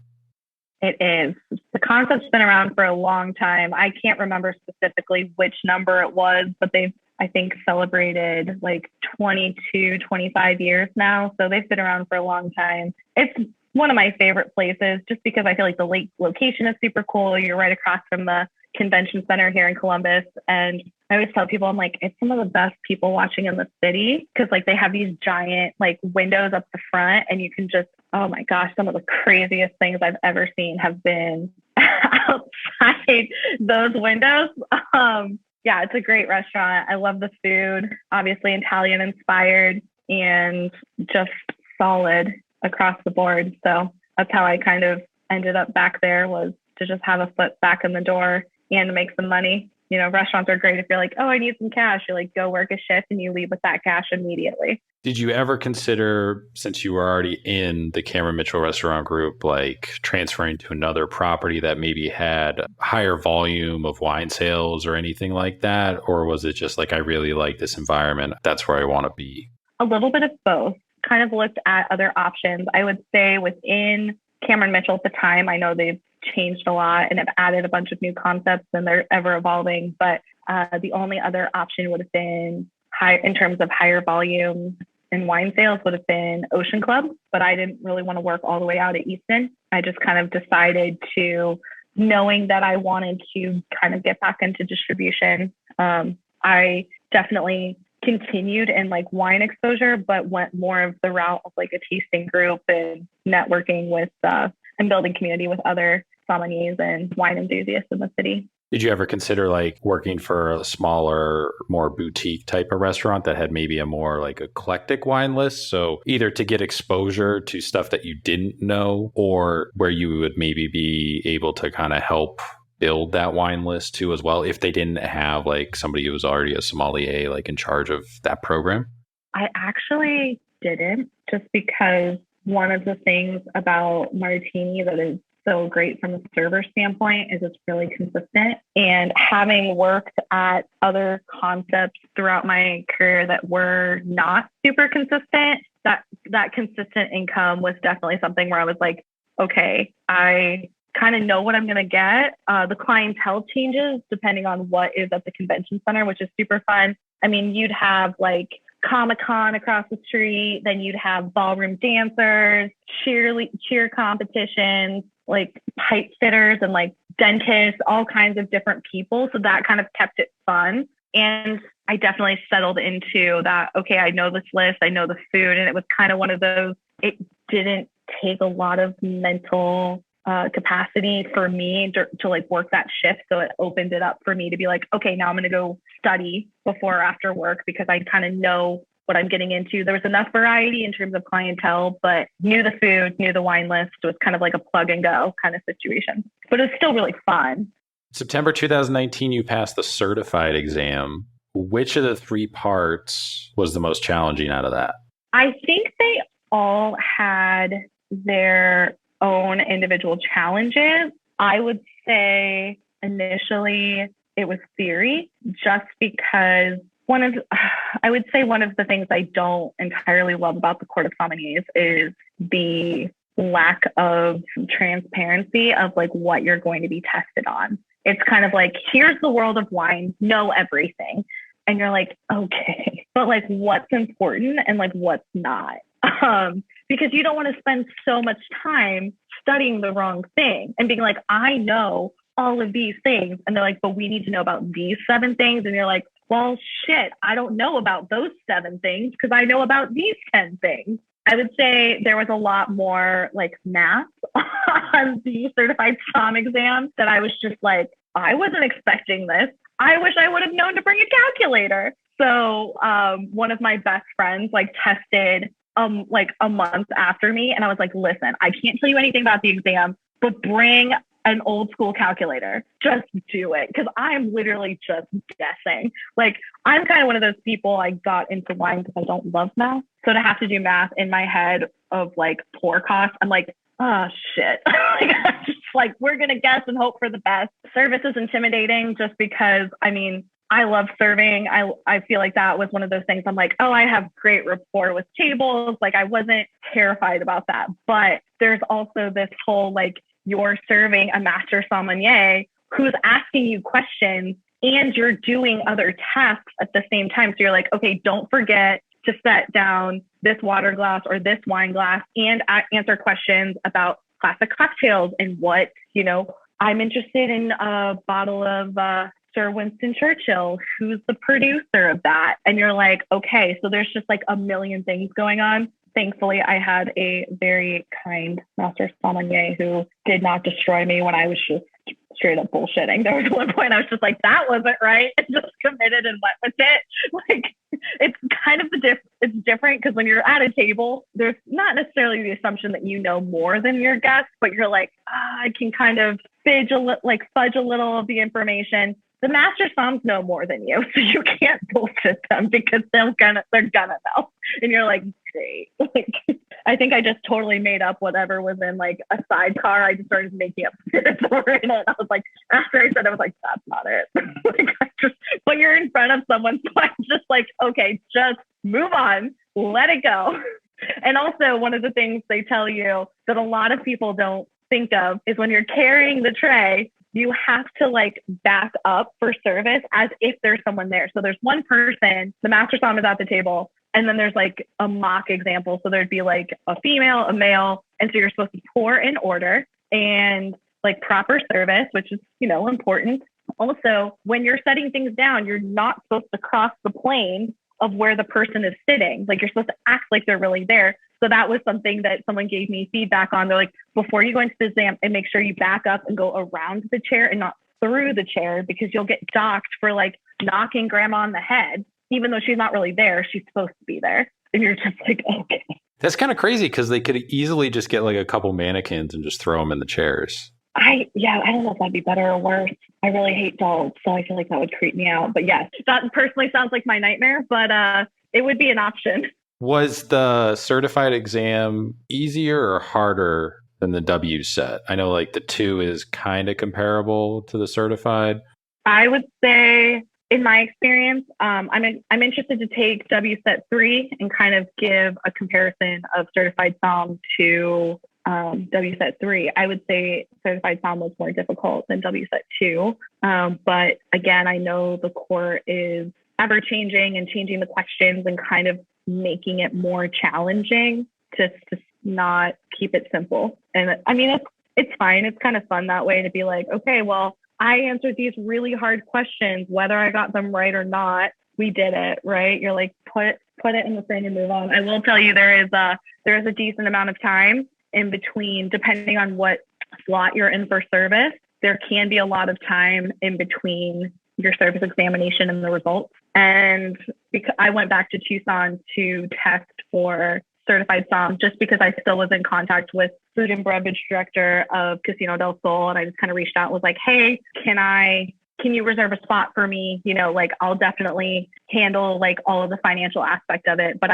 It is. The concept's been around for a long time. I can't remember specifically which number it was, but they've, I think, celebrated like 22, 25 years now. So they've been around for a long time. It's one of my favorite places just because I feel like the location is super cool. You're right across from the convention center here in Columbus. And I always tell people, I'm like, it's some of the best people watching in the city because like they have these giant like windows up the front and you can just, oh my gosh, some of the craziest things I've ever seen have been outside those windows. Yeah, it's a great restaurant. I love the food, obviously Italian inspired and just solid across the board. So that's how I kind of ended up back there, was to just have a foot back in the door and to make some money. Restaurants are great if you're like, oh, I need some cash. You like go work a shift and you leave with that cash immediately. Did you ever consider, since you were already in the Cameron Mitchell restaurant group, like transferring to another property that maybe had higher volume of wine sales or anything like that? Or was it just like, I really like this environment, that's where I want to be? A little bit of both. Kind of looked at other options. I would say within Cameron Mitchell at the time, I know they've changed a lot and have added a bunch of new concepts and they're ever evolving. But the only other option would have been high in terms of higher volume and wine sales would have been Ocean Club. But I didn't really want to work all the way out at Easton. I just kind of decided to, knowing that I wanted to kind of get back into distribution. I definitely continued in like wine exposure, but went more of the route of like a tasting group and networking with and building community with other sommeliers and wine enthusiasts in the city. Did you ever consider like working for a smaller, more boutique type of restaurant that had maybe a more like eclectic wine list? So either to get exposure to stuff that you didn't know, or where you would maybe be able to kind of help build that wine list too as well, if they didn't have like somebody who was already a sommelier like in charge of that program? I actually didn't, just because one of the things about Martini that is so great from a server standpoint is it's really consistent. And having worked at other concepts throughout my career that were not super consistent, that consistent income was definitely something where I was like, okay, I kind of know what I'm going to get. The clientele changes depending on what is at the convention center, which is super fun. I mean, you'd have like Comic-Con across the street, then you'd have ballroom dancers, cheer competitions, like pipe fitters and like dentists, all kinds of different people. So that kind of kept it fun. And I definitely settled into that, okay, I know this list, I know the food. And it was kind of one of those, it didn't take a lot of mental capacity for me to like work that shift. So it opened it up for me to be like, okay, now I'm going to go study before or after work because I kind of know what I'm getting into. There was enough variety in terms of clientele, but knew the food, knew the wine list. It was kind of like a plug and go kind of situation, but it's still really fun. September 2019, you passed the certified exam. Which of the three parts was the most challenging out of that? I think they all had their own individual challenges. I would say initially it was theory, just because I would say one of the things I don't entirely love about the Court of Sommeliers is the lack of transparency of like what you're going to be tested on. It's kind of like, here's the world of wine, know everything. And you're like, okay, but like what's important and like what's not? Because you don't want to spend so much time studying the wrong thing and being like, I know all of these things. And they're like, but we need to know about these 7 things. And you're like, well, shit, I don't know about those 7 things because I know about these 10 things. I would say there was a lot more like math on the certified som exam that I was just like, I wasn't expecting this. I wish I would have known to bring a calculator. So one of my best friends like tested like a month after me. And I was like, listen, I can't tell you anything about the exam, but bring an old school calculator. Just do it. Cause I'm literally just guessing. Like I'm kind of one of those people, I got into wine because I don't love math. So to have to do math in my head of like pour costs, I'm like, oh shit. Like, I'm just like, we're going to guess and hope for the best. Service is intimidating just because, I mean, I love serving. I feel like that was one of those things. I'm like, oh, I have great rapport with tables. Like I wasn't terrified about that. But there's also this whole, like, you're serving a master sommelier who's asking you questions and you're doing other tasks at the same time. So you're like, okay, don't forget to set down this water glass or this wine glass and answer questions about classic cocktails and what, you know, I'm interested in a bottle of Sir Winston Churchill. Who's the producer of that? And you're like, okay, so there's just like a million things going on. Thankfully, I had a very kind master sommelier who did not destroy me when I was just straight up bullshitting. There was one point I was just like, that wasn't right, and just committed and went with it. Like, it's kind of it's different because when you're at a table, there's not necessarily the assumption that you know more than your guests, but you're like, I can kind of fudge a little of the information. The master somms know more than you, so you can't bullshit them because they're gonna know. And you're like, great. Like, I think I just totally made up whatever was in like a sidecar. I just started making up spirits that were in it. I was like, after I said, I was like, that's not it. Like, but you're in front of someone, so I'm just like, okay, just move on, let it go. And also, one of the things they tell you that a lot of people don't think of is when you're carrying the tray, you have to like back up for service as if there's someone there. So there's one person, the master somm is at the table, and then there's like a mock example. So there'd be like a female, a male. And so you're supposed to pour in order and like proper service, which is, you know, important. Also, when you're setting things down, you're not supposed to cross the plane of where the person is sitting. Like you're supposed to act like they're really there. So that was something that someone gave me feedback on. They're like, before you go into the exam, and make sure you back up and go around the chair and not through the chair, because you'll get docked for like knocking grandma on the head, even though she's not really there. She's supposed to be there. And you're just like, okay. That's kind of crazy because they could easily just get like a couple mannequins and just throw them in the chairs. I don't know if that'd be better or worse. I really hate dolls, so I feel like that would creep me out. But yes, that personally sounds like my nightmare, but it would be an option. Was the certified exam easier or harder than the W set? I know like the 2 is kind of comparable to the certified. I would say, in my experience, I'm interested to take W set 3 and kind of give a comparison of certified som to W set 3. I would say certified som was more difficult than W set 2. But again, I know the court is ever changing and changing the questions and kind of making it more challenging to not keep it simple. And I mean, it's fine. It's kind of fun that way to be like, okay, well, I answered these really hard questions, whether I got them right or not. We did it, right? You're like, put it in the thing and move on. I will tell you, there is a decent amount of time in between, depending on what slot you're in for service. There can be a lot of time in between your service examination and the results. And because I went back to Tucson to test for certified som, just because I still was in contact with food and beverage director of Casino del Sol. And I just kind of reached out and was like, hey, can I can you reserve a spot for me? Like I'll definitely handle like all of the financial aspect of it. But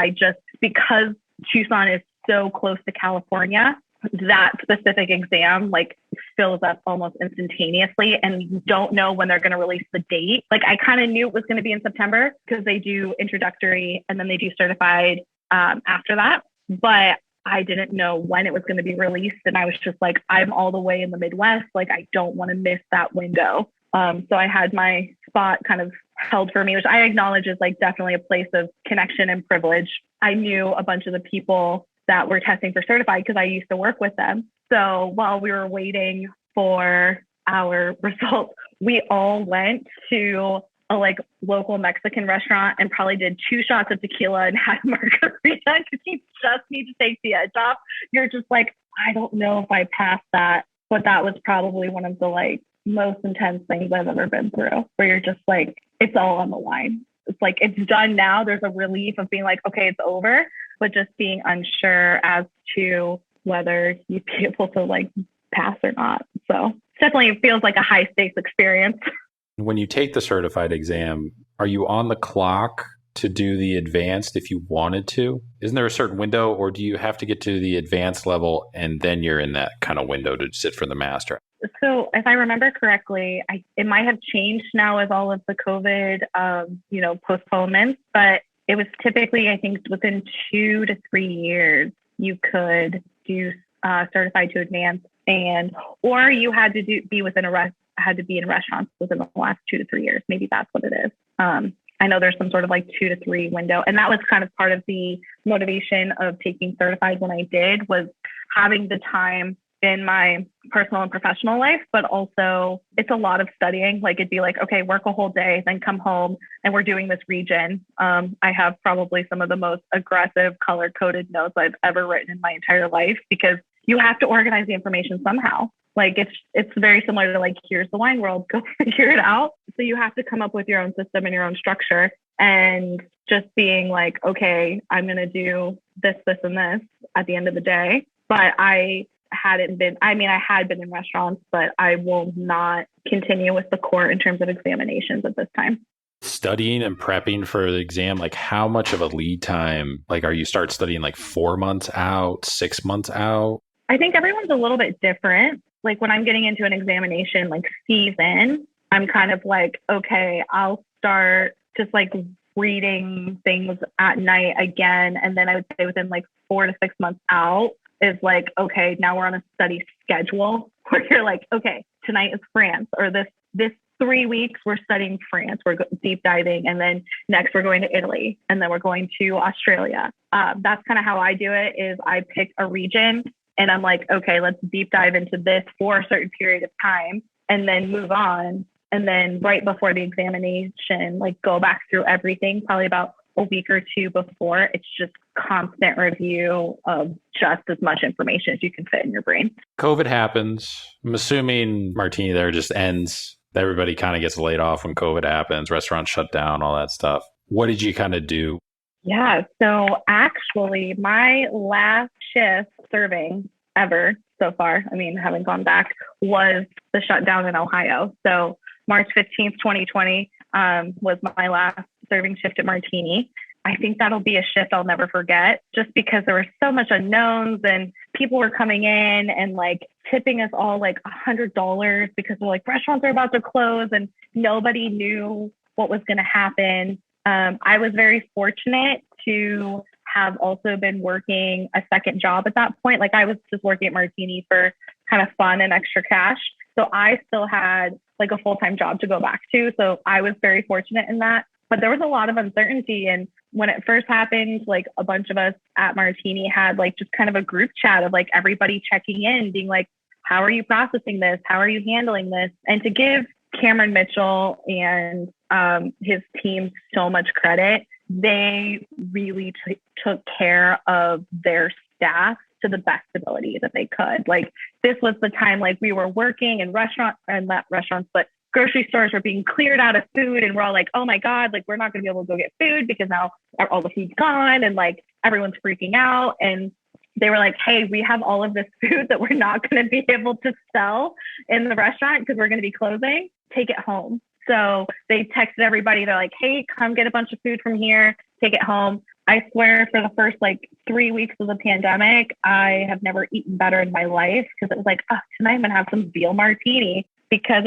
because Tucson is so close to California, that specific exam like fills up almost instantaneously, and you don't know when they're going to release the date. Like I kind of knew it was going to be in September because they do introductory and then they do certified after that. But I didn't know when it was going to be released. And I was just like, I'm all the way in the Midwest. Like, I don't want to miss that window. So I had my spot kind of held for me, which I acknowledge is like definitely a place of connection and privilege. I knew a bunch of the people that were testing for certified because I used to work with them. So while we were waiting for our results, we all went to a like local Mexican restaurant and probably did 2 shots of tequila and had a margarita because you just need to take the edge off. You're just like, I don't know if I passed that, but that was probably one of the like most intense things I've ever been through, where you're just like, it's all on the line. It's like, it's done now. There's a relief of being like, okay, it's over, but just being unsure as to whether you'd be able to like pass or not. So definitely it feels like a high stakes experience. When you take the certified exam, are you on the clock to do the advanced if you wanted to? Isn't there a certain window, or do you have to get to the advanced level and then you're in that kind of window to sit for the master? So if I remember correctly, it might have changed now with all of the COVID, postponements, but it was typically, I think, within 2 to 3 years, you could do certified to advanced, or you had to be in restaurants within the last 2 to 3 years. Maybe that's what it is. I know there's some sort of like 2 to 3 window. And that was kind of part of the motivation of taking certified when I did, was having the time in my personal and professional life, but also it's a lot of studying. Like it'd be like, okay, work a whole day, then come home and we're doing this region. I have probably some of the most aggressive color-coded notes I've ever written in my entire life, because you have to organize the information somehow. Like it's very similar to like, here's the wine world, go figure it out. So you have to come up with your own system and your own structure, and just being like, okay, I'm going to do this, this, and this at the end of the day. But I had been in restaurants, but I will not continue with the court in terms of examinations at this time. Studying and prepping for the exam, like how much of a lead time, like are you start studying like 4 months out, 6 months out? I think everyone's a little bit different. Like when I'm getting into an examination like season, I'm kind of like, okay, I'll start just like reading things at night again. And then I would say within like 4 to 6 months out is like, okay, now we're on a study schedule where you're like, okay, tonight is France, or this 3 weeks we're studying France, we're deep diving, and then next we're going to Italy, and then we're going to Australia. That's kind of how I do it. Is I pick a region and I'm like, okay, let's deep dive into this for a certain period of time and then move on. And then right before the examination, like go back through everything, probably about a week or 2 before. It's just constant review of just as much information as you can fit in your brain. COVID happens. I'm assuming Martini there just ends. Everybody kind of gets laid off when COVID happens. Restaurants shut down, all that stuff. What did you kind of do? Yeah. So actually, my last shift serving ever so far, I mean, haven't gone back, was the shutdown in Ohio. So March 15th, 2020 was my last serving shift at Martini. I think that'll be a shift I'll never forget, just because there were so much unknowns and people were coming in and like tipping us all like $100 because they're like, restaurants are about to close, and nobody knew what was going to happen. I was very fortunate to have also been working a second job at that point. Like I was just working at Martini for kind of fun and extra cash. So I still had like a full-time job to go back to. So I was very fortunate in that. But there was a lot of uncertainty. And when it first happened, like a bunch of us at Martini had like just kind of a group chat of like everybody checking in, being like, how are you processing this? How are you handling this? And to give Cameron Mitchell and his team so much credit, they really took care of their staff to the best ability that they could. Like this was the time like we were working in not restaurants, but grocery stores were being cleared out of food, and we're all like, oh my God, like we're not going to be able to go get food because now all the food's gone, and like everyone's freaking out. And they were like, hey, we have all of this food that we're not going to be able to sell in the restaurant because we're going to be closing. Take it home. So they texted everybody. They're like, hey, come get a bunch of food from here, take it home. I swear for the first like 3 weeks of the pandemic, I have never eaten better in my life because it was like, oh, tonight I'm going to have some veal martini because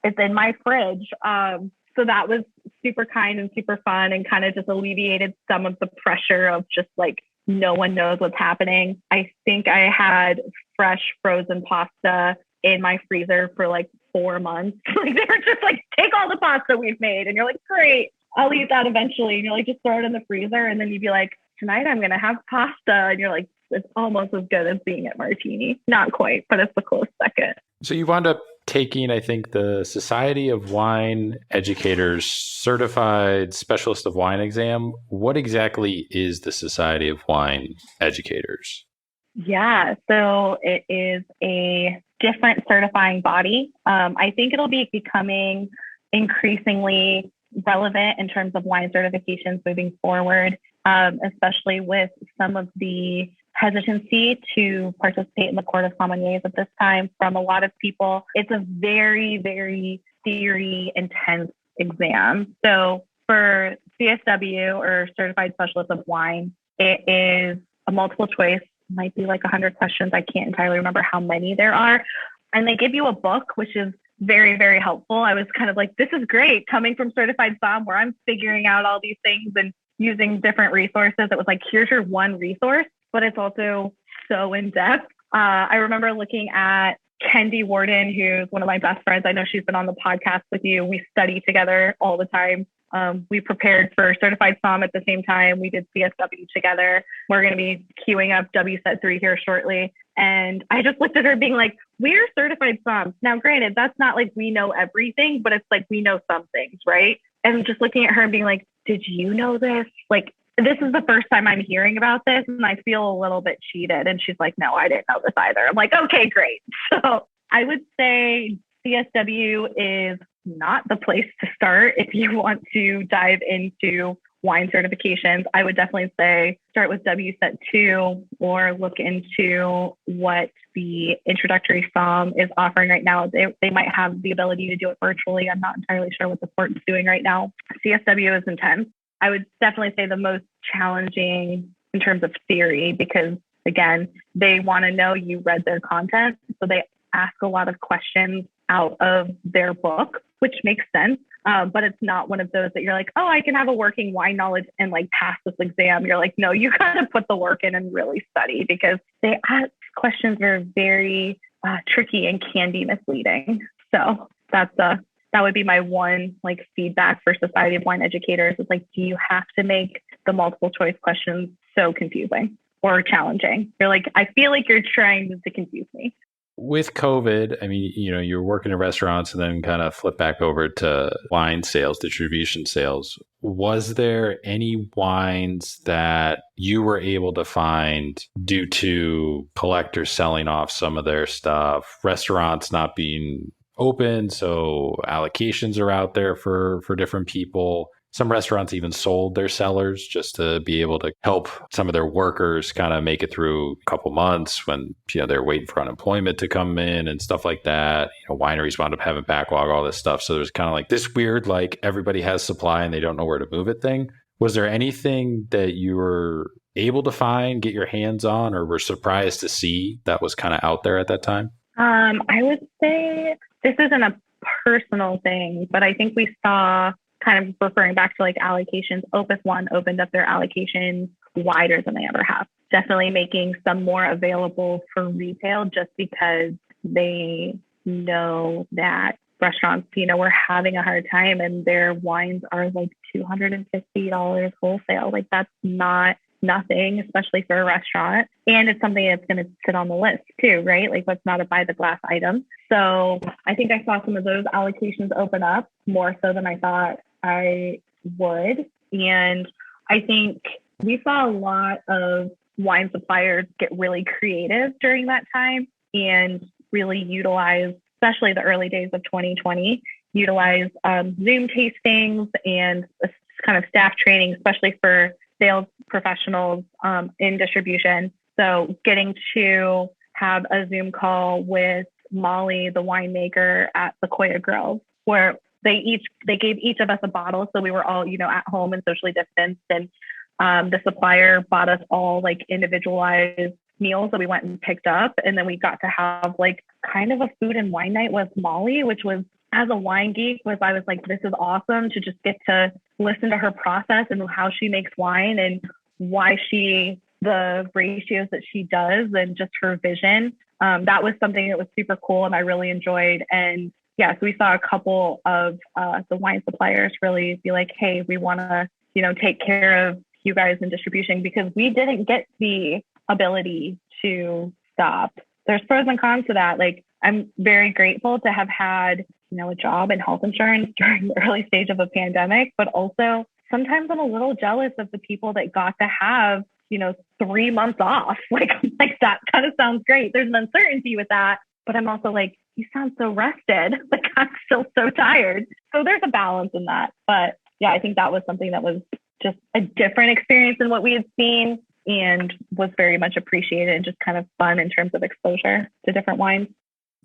it's in my fridge. So that was super kind and super fun and kind of just alleviated some of the pressure of just like, no one knows what's happening. I think I had fresh frozen pasta in my freezer for like 4 months. Like they were just like, take all the pasta we've made. And you're like, great, I'll eat that eventually. And you're like, just throw it in the freezer. And then you'd be like, tonight I'm going to have pasta. And you're like, it's almost as good as being at Martini. Not quite, but it's a close second. So you wound up taking, I think, the Society of Wine Educators Certified Specialist of Wine exam. What exactly is the Society of Wine Educators? Yeah, so it is a different certifying body. I think it'll be becoming increasingly relevant in terms of wine certifications moving forward, especially with some of the hesitancy to participate in the Court of Sommeliers at this time from a lot of people. It's a very, very theory intense exam. So for CSW or Certified Specialist of Wine, it is a multiple choice, might be like 100 questions. I can't entirely remember how many there are. And they give you a book, which is very, very helpful. I was kind of like, this is great coming from Certified Somm where I'm figuring out all these things and using different resources. It was like, here's your one resource, but it's also so in depth. I remember looking at Kendi Warden, who's one of my best friends. I know she's been on the podcast with you. We study together all the time. We prepared for Certified Somm at the same time. We did CSW together. We're going to be queuing up WSET 3 here shortly. And I just looked at her being like, we're Certified Somm. Now, granted, that's not like we know everything, but it's like we know some things, right? And just looking at her and being like, did you know this? Like, this is the first time I'm hearing about this and I feel a little bit cheated. And she's like, no, I didn't know this either. I'm like, okay, great. So I would say CSW is not the place to start if you want to dive into wine certifications. I would definitely say start with WSET 2 or look into what the introductory Somm is offering right now. They might have the ability to do it virtually. I'm not entirely sure what the court is doing right now. CSW is intense. I would definitely say the most challenging in terms of theory, because again, they want to know you read their content. So they ask a lot of questions out of their book, which makes sense. But it's not one of those that you're like, oh, I can have a working wine knowledge and like pass this exam. You're like, no, you got to put the work in and really study because they ask questions that are very tricky and can be misleading. So that would be my one like feedback for Society of Wine Educators. It's like, do you have to make the multiple choice questions so confusing or challenging? You're like, I feel like you're trying to confuse me. With COVID, I mean, you're working in restaurants and then kind of flip back over to wine sales, distribution sales. Was there any wines that you were able to find due to collectors selling off some of their stuff, restaurants not being open, so allocations are out there for different people? Some restaurants even sold their cellars just to be able to help some of their workers kind of make it through a couple months when they're waiting for unemployment to come in and stuff like that. Wineries wound up having backlog, all this stuff. So there's kind of like this weird, like everybody has supply and they don't know where to move it thing. Was there anything that you were able to find, get your hands on, or were surprised to see that was kind of out there at that time? I would say this isn't a personal thing, but I think we saw, kind of referring back to like allocations, Opus One opened up their allocations wider than they ever have. Definitely making some more available for retail just because they know that restaurants, were having a hard time and their wines are like $250 wholesale. Like that's not nothing, especially for a restaurant. And it's something that's going to sit on the list too, right? Like what's not a buy the glass item. So I think I saw some of those allocations open up more so than I thought I would. And I think we saw a lot of wine suppliers get really creative during that time and really utilize, especially the early days of 2020, utilize Zoom tastings and kind of staff training, especially for sales professionals in distribution. So getting to have a Zoom call with Molly, the winemaker at Sequoia Grove, where they gave each of us a bottle. So we were all, at home and socially distanced. And the supplier bought us all like individualized meals that we went and picked up. And then we got to have like kind of a food and wine night with Molly, which was, as a wine geek, I was like, this is awesome to just get to listen to her process and how she makes wine and why the ratios that she does and just her vision. That was something that was super cool and I really enjoyed. And yeah, so we saw a couple of the wine suppliers really be like, hey, we want to, take care of you guys in distribution because we didn't get the ability to stop. There's pros and cons to that. Like, I'm very grateful to have had, a job and health insurance during the early stage of a pandemic, but also sometimes I'm a little jealous of the people that got to have, 3 months off. Like that kind of sounds great. There's an uncertainty with that, but I'm also like, you sound so rested. Like I'm still so tired. So there's a balance in that. But yeah, I think that was something that was just a different experience than what we had seen and was very much appreciated and just kind of fun in terms of exposure to different wines.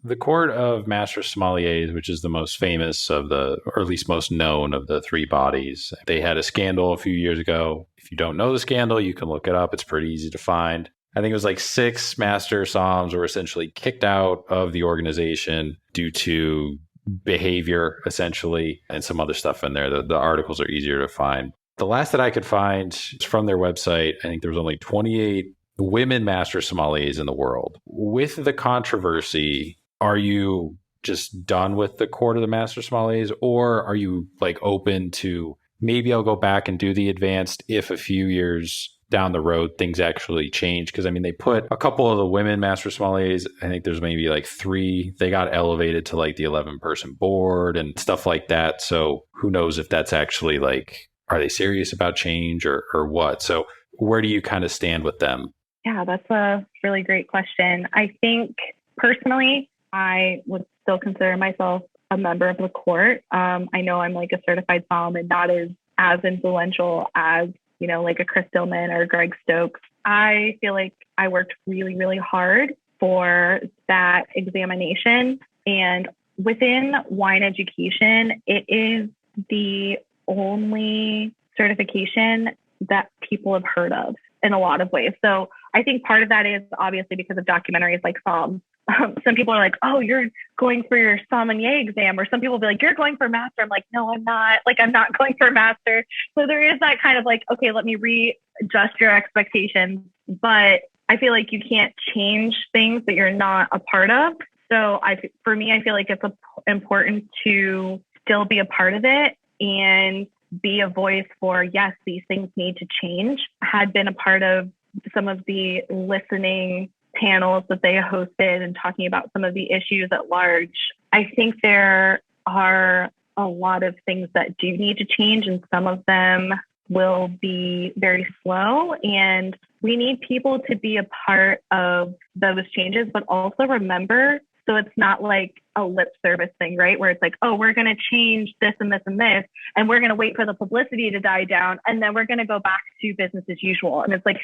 The Court of Master Sommeliers, which is the most famous or at least most known of the three bodies, they had a scandal a few years ago. If you don't know the scandal, you can look it up. It's pretty easy to find. I think it was like 6 master somms were essentially kicked out of the organization due to behavior, essentially, and some other stuff in there. The articles are easier to find. The last that I could find is from their website. I think there was only 28 women master sommeliers in the world. With the controversy, are you just done with the Court of the Master Sommeliers, or are you like open to maybe I'll go back and do the advanced if a few years down the road things actually change? Because I mean, they put a couple of the women Master Sommeliers, I think there's maybe like 3, they got elevated to like the 11-person board and stuff like that. So who knows if that's actually like, are they serious about change or what? So where do you kind of stand with them? Yeah, that's a really great question. I think personally, I would still consider myself a member of the court. I know I'm like a certified somm and not as influential as, like a Chris Dillman or Greg Stokes. I feel like I worked really, really hard for that examination. And within wine education, it is the only certification that people have heard of in a lot of ways. So I think part of that is obviously because of documentaries like Somm. Some people are like, oh, you're going for your sommelier exam, or some people will be like, you're going for master. I'm like, no, I'm not. Like, I'm not going for master. So there is that kind of like, okay, let me readjust your expectations. But I feel like you can't change things that you're not a part of. So for me, I feel like it's important to still be a part of it and be a voice for, yes, these things need to change. I had been a part of some of the listening panels that they hosted and talking about some of the issues at large. I think there are a lot of things that do need to change, and some of them will be very slow. And we need people to be a part of those changes, but also remember, so it's not like a lip service thing, right? Where it's like, oh, we're going to change this and this and this, and we're going to wait for the publicity to die down, and then we're going to go back to business as usual. And it's like,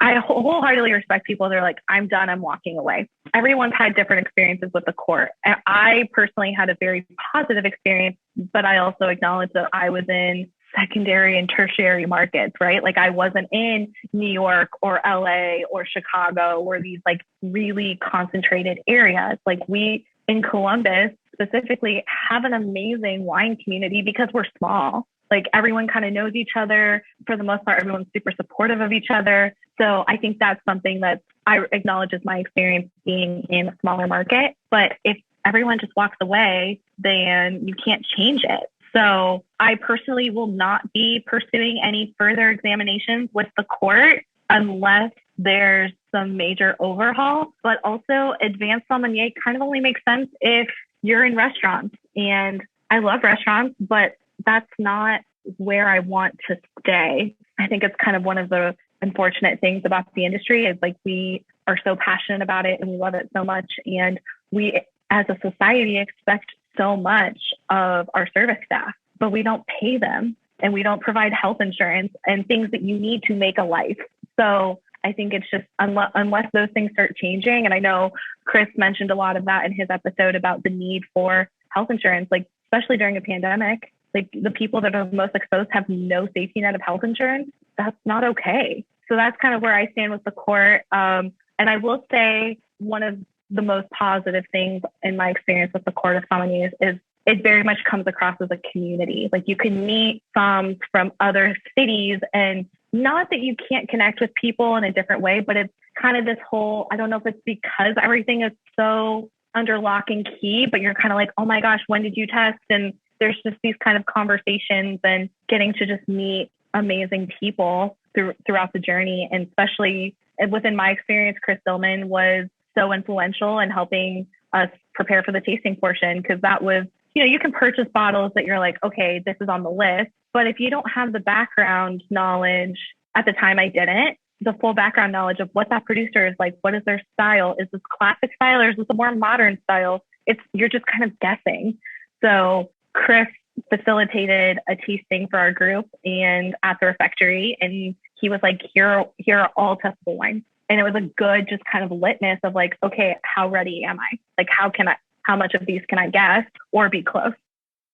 I wholeheartedly respect people that are like, I'm done, I'm walking away. Everyone's had different experiences with the court. And I personally had a very positive experience, but I also acknowledge that I was in secondary and tertiary markets, right? Like I wasn't in New York or LA or Chicago or these like really concentrated areas. Like we in Columbus specifically have an amazing wine community because we're small. Like everyone kind of knows each other. For the most part, everyone's super supportive of each other. So I think that's something that I acknowledge as my experience being in a smaller market. But if everyone just walks away, then you can't change it. So I personally will not be pursuing any further examinations with the court unless there's some major overhaul. But also advanced sommelier kind of only makes sense if you're in restaurants. And I love restaurants, but that's not where I want to stay. I think it's kind of one of the unfortunate things about the industry is like we are so passionate about it and we love it so much. And we as a society expect so much of our service staff, but we don't pay them and we don't provide health insurance and things that you need to make a life. So I think it's just unless those things start changing. And I know Chris mentioned a lot of that in his episode about the need for health insurance, like especially during a pandemic, like the people that are most exposed have no safety net of health insurance. That's not okay. So that's kind of where I stand with the court. And I will say one of the most positive things in my experience with the Court of Sommeliers is it very much comes across as a community. Like you can meet somms from other cities, and not that you can't connect with people in a different way, but it's kind of this whole, I don't know if it's because everything is so under lock and key, but you're kind of like, oh my gosh, when did you test? And there's just these kind of conversations and getting to just meet amazing people throughout the journey. And especially within my experience, Chris Dillman was so influential in helping us prepare for the tasting portion, because that was, you can purchase bottles that you're like, okay, this is on the list. But if you don't have the background knowledge, at the time I didn't, the full background knowledge of what that producer is like, what is their style? Is this classic style or is this a more modern style? You're just kind of guessing. So Chris facilitated a tasting for our group and at the refectory, and he was like, here are all testable wines. And it was a good just kind of litmus of like, okay, how ready am I? Like, how much of these can I guess or be close?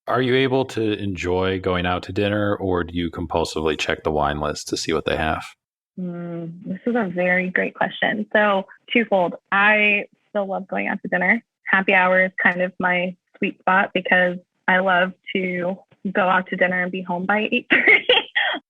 Are you able to enjoy going out to dinner, or do you compulsively check the wine list to see what they have? This is a very great question. So twofold. I still love going out to dinner. Happy hour is kind of my sweet spot because I love to go out to dinner and be home by 8:30.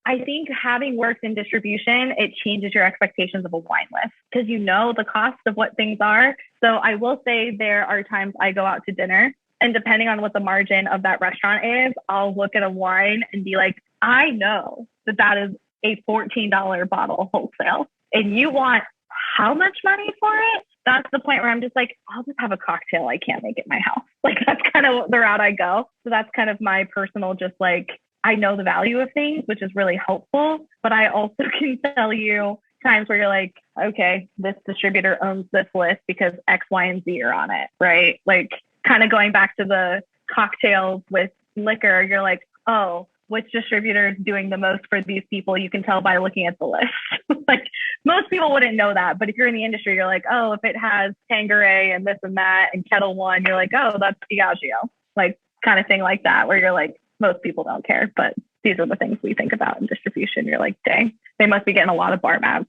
I think having worked in distribution, it changes your expectations of a wine list because you know the cost of what things are. So I will say there are times I go out to dinner, and depending on what the margin of that restaurant is, I'll look at a wine and be like, I know that is a $14 bottle wholesale, and you want how much money for it? That's the point where I'm just like, I'll just have a cocktail I can't make at my house. Like that's kind of the route I go. So that's kind of my personal, just like, I know the value of things, which is really helpful. But I also can tell you times where you're like, okay, this distributor owns this list because X, Y, and Z are on it, right? Like kind of going back to the cocktails with liquor, you're like, oh, which distributor is doing the most for these people? You can tell by looking at the list. Like most people wouldn't know that. But if you're in the industry, you're like, oh, if it has Tanqueray and this and that and Kettle One, you're like, oh, that's Diageo. Like kind of thing like that, where you're like, most people don't care. But these are the things we think about in distribution. You're like, dang, they must be getting a lot of bar mats.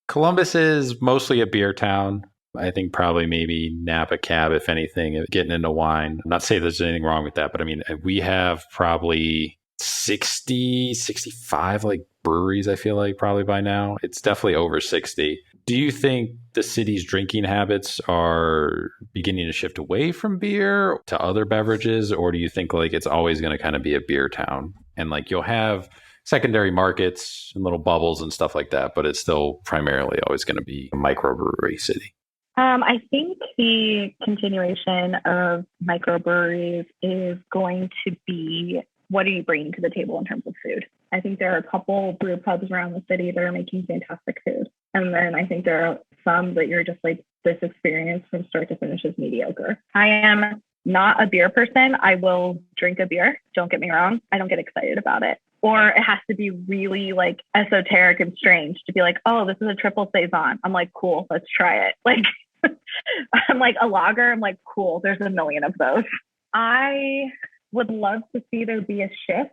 Columbus is mostly a beer town. I think probably maybe Napa Cab, if anything, getting into wine. I'm not saying there's anything wrong with that, but I mean, we have probably 60, 65 like breweries, I feel like probably by now. It's definitely over 60. Do you think the city's drinking habits are beginning to shift away from beer to other beverages? Or do you think like it's always going to kind of be a beer town and like you'll have secondary markets and little bubbles and stuff like that, but it's still primarily always going to be a microbrewery city? I think the continuation of microbreweries is going to be, what are you bringing to the table in terms of food? I think there are a couple brew pubs around the city that are making fantastic food. And then I think there are some that you're just like, this experience from start to finish is mediocre. I am not a beer person. I will drink a beer. Don't get me wrong. I don't get excited about it. Or it has to be really like esoteric and strange to be like, oh, this is a triple saison. I'm like, cool, let's try it. Like, I'm like a lager. I'm like, cool, there's a million of those. I would love to see there be a shift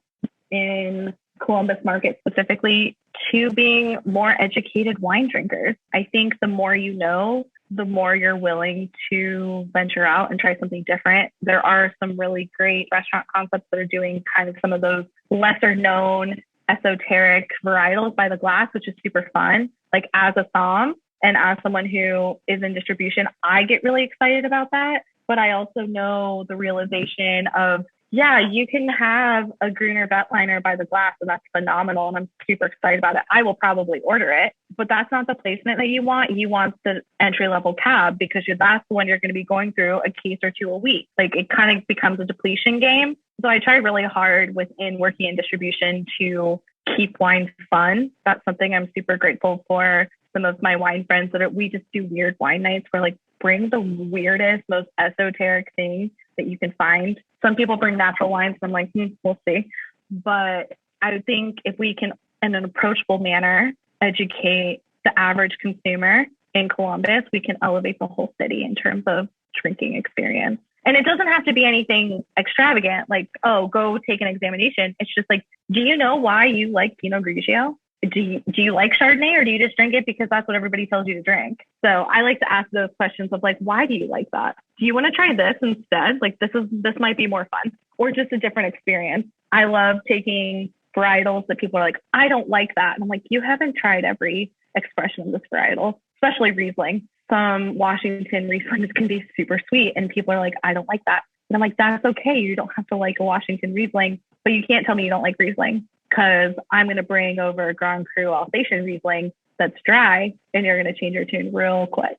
in Columbus market specifically to being more educated wine drinkers. I think the more you know, the more you're willing to venture out and try something different. There are some really great restaurant concepts that are doing kind of some of those lesser known esoteric varietals by the glass, which is super fun. Like as a somm and as someone who is in distribution, I get really excited about that. But I also know the realization of, yeah, you can have a Gruner Veltliner by the glass, and that's phenomenal. And I'm super excited about it. I will probably order it, but that's not the placement that you want. You want the entry-level cab because that's the one you're going to be going through a case or two a week. Like it kind of becomes a depletion game. So I try really hard within working in distribution to keep wine fun. That's something I'm super grateful for. Some of my wine friends we just do weird wine nights where like bring the weirdest, most esoteric thing that you can find. Some people bring natural wines, and I'm like, we'll see. But I think if we can, in an approachable manner, educate the average consumer in Columbus, we can elevate the whole city in terms of drinking experience. And it doesn't have to be anything extravagant, like, oh, go take an examination. It's just like, do you know why you like Pinot Grigio? Do you like Chardonnay, or do you just drink it because that's what everybody tells you to drink? So I like to ask those questions of like, why do you like that? Do you want to try this instead? Like this might be more fun, or just a different experience. I love taking varietals that people are like, I don't like that. And I'm like, you haven't tried every expression of this varietal, especially Riesling. Some Washington Rieslings can be super sweet, and people are like, I don't like that. And I'm like, that's okay. You don't have to like a Washington Riesling, but you can't tell me you don't like Riesling, because I'm going to bring over a Grand Cru Alsatian Riesling that's dry, and you're going to change your tune real quick.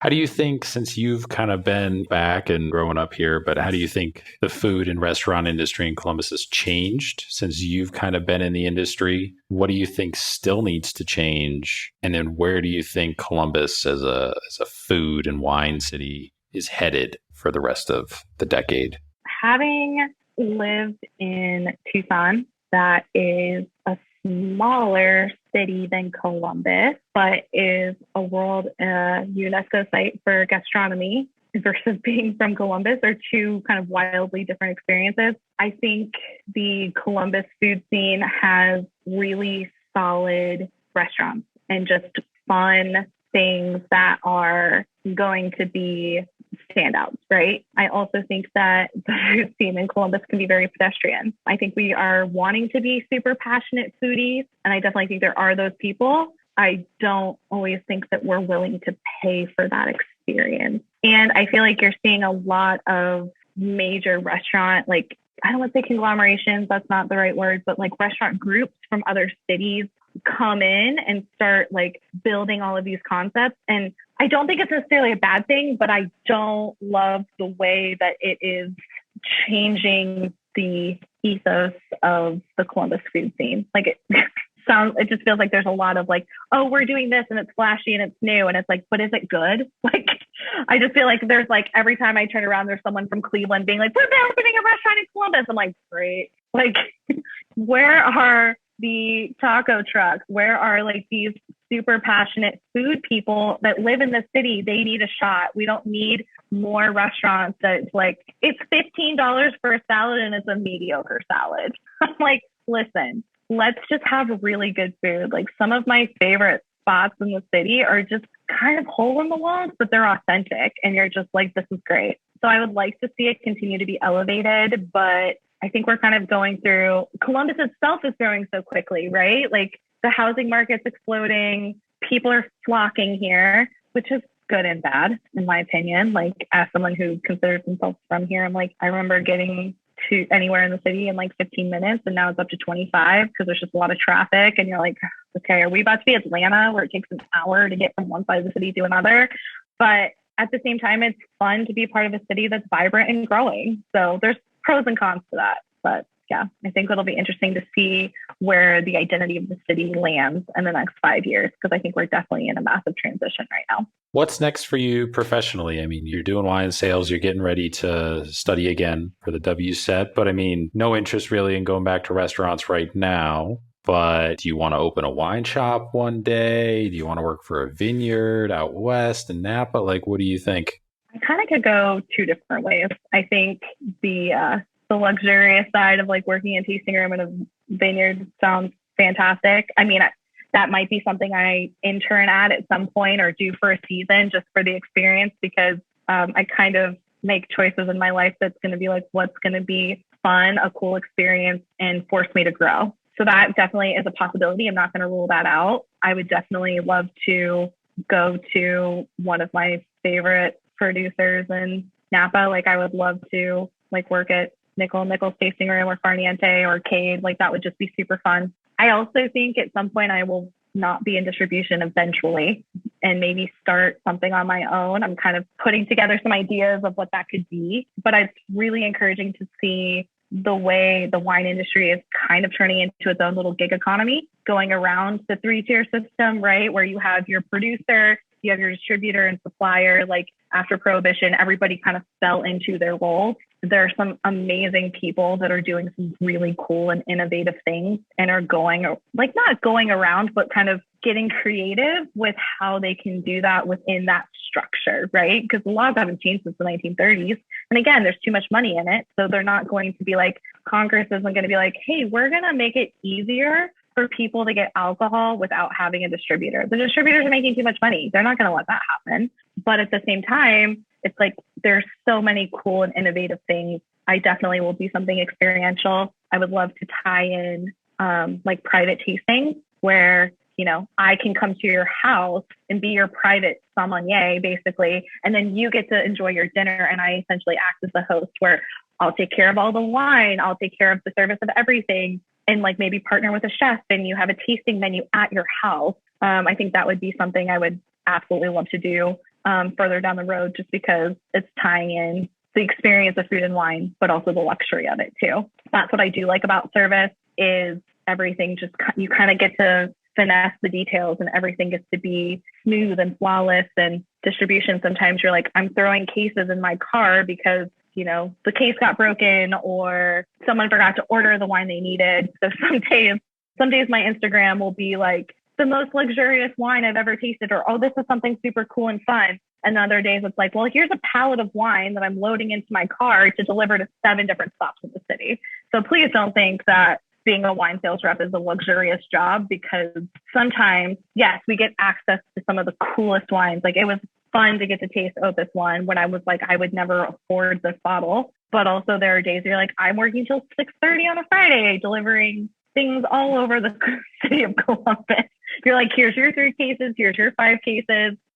How do you think, since you've kind of been back and growing up here, but how do you think the food and restaurant industry in Columbus has changed since you've kind of been in the industry? What do you think still needs to change? And then where do you think Columbus as a food and wine city is headed for the rest of the decade? Having lived in Tucson, that is a smaller city than Columbus, but is a world UNESCO site for gastronomy, versus being from Columbus, are two kind of wildly different experiences. I think the Columbus food scene has really solid restaurants and just fun things that are going to be standouts, right? I also think that the food scene in Columbus can be very pedestrian. I think we are wanting to be super passionate foodies, and I definitely think there are those people. I don't always think that we're willing to pay for that experience. And I feel like you're seeing a lot of major restaurant, like, I don't want to say conglomerations, that's not the right word, but like restaurant groups from other cities come in and start like building all of these concepts. And I don't think it's necessarily a bad thing, but I don't love the way that it is changing the ethos of the Columbus food scene. Like it just feels like there's a lot of like, oh, we're doing this and it's flashy and it's new. And it's like, but is it good? Like, I just feel like there's like, every time I turn around, there's someone from Cleveland being like, we're opening a restaurant in Columbus. I'm like, great. Like, where are the taco trucks? Where are like these super passionate food people that live in the city? They need a shot. We don't need more restaurants that's like, it's $15 for a salad and it's a mediocre salad. I'm like, listen, let's just have really good food. Like, some of my favorite spots in the city are just kind of hole in the walls, but they're authentic. And you're just like, this is great. So I would like to see it continue to be elevated, but I think we're kind of going through, Columbus itself is growing so quickly, right? Like, the housing market's exploding. People are flocking here, which is good and bad, in my opinion. Like, as someone who considers themselves from here, I'm like, I remember getting to anywhere in the city in like 15 minutes, and now it's up to 25 because there's just a lot of traffic. And you're like, okay, are we about to be Atlanta where it takes an hour to get from one side of the city to another? But at the same time, it's fun to be part of a city that's vibrant and growing. So there's pros and cons to that. But yeah, I think it'll be interesting to see where the identity of the city lands in the next 5 years, because I think we're definitely in a massive transition right now. What's next for you professionally? I mean, you're doing wine sales, you're getting ready to study again for the WSET, but I mean, no interest really in going back to restaurants right now. But do you want to open a wine shop one day? Do you want to work for a vineyard out west in Napa? Like, what do you think? I kind of could go two different ways. I think the luxurious side of like working in a tasting room in a vineyard sounds fantastic. I mean, that might be something I intern at some point or do for a season just for the experience, because I kind of make choices in my life that's going to be like, what's going to be fun, a cool experience, and force me to grow. So that definitely is a possibility. I'm not going to rule that out. I would definitely love to go to one of my favorite producers in Napa. Like, I would love to like work at Nichols Tasting Room or Farniente or Cade. Like, that would just be super fun. I also think at some point I will not be in distribution eventually and maybe start something on my own. I'm kind of putting together some ideas of what that could be, but it's really encouraging to see the way the wine industry is kind of turning into its own little gig economy, going around the 3-tier system, right? Where you have your producer, you have your distributor and supplier. Like, after Prohibition, everybody kind of fell into their roles. There are some amazing people that are doing some really cool and innovative things and are going, like, not going around, but kind of getting creative with how they can do that within that structure, right? Because the laws haven't changed since the 1930s. And again, there's too much money in it. So they're not going to be like, Congress isn't going to be like, hey, we're going to make it easier for people to get alcohol without having a distributor. The distributors are making too much money. They're not going to let that happen. But at the same time, it's like there's so many cool and innovative things. I definitely will do something experiential. I would love to tie in like private tasting where, you know, I can come to your house and be your private sommelier, basically. And then you get to enjoy your dinner. And I essentially act as the host where I'll take care of all the wine. I'll take care of the service of everything. And like maybe partner with a chef and you have a tasting menu at your house. I think that would be something I would absolutely love to do further down the road, just because it's tying in the experience of food and wine, but also the luxury of it too. That's what I do like about service is everything just, you kind of get to finesse the details and everything gets to be smooth and flawless. And distribution, sometimes you're like, I'm throwing cases in my car because, you know, the case got broken or someone forgot to order the wine they needed. So some days my Instagram will be like the most luxurious wine I've ever tasted, or, oh, this is something super cool and fun. And other days it's like, well, here's a pallet of wine that I'm loading into my car to deliver to 7 different stops in the city. So please don't think that being a wine sales rep is a luxurious job, because sometimes, yes, we get access to some of the coolest wines. Like it was fun to get to taste this one when I was like, I would never afford this bottle. But also there are days where you're like, I'm working till 6:30 on a Friday, delivering things all over the city of Columbus. You're like, here's your 3 cases, here's your 5 cases.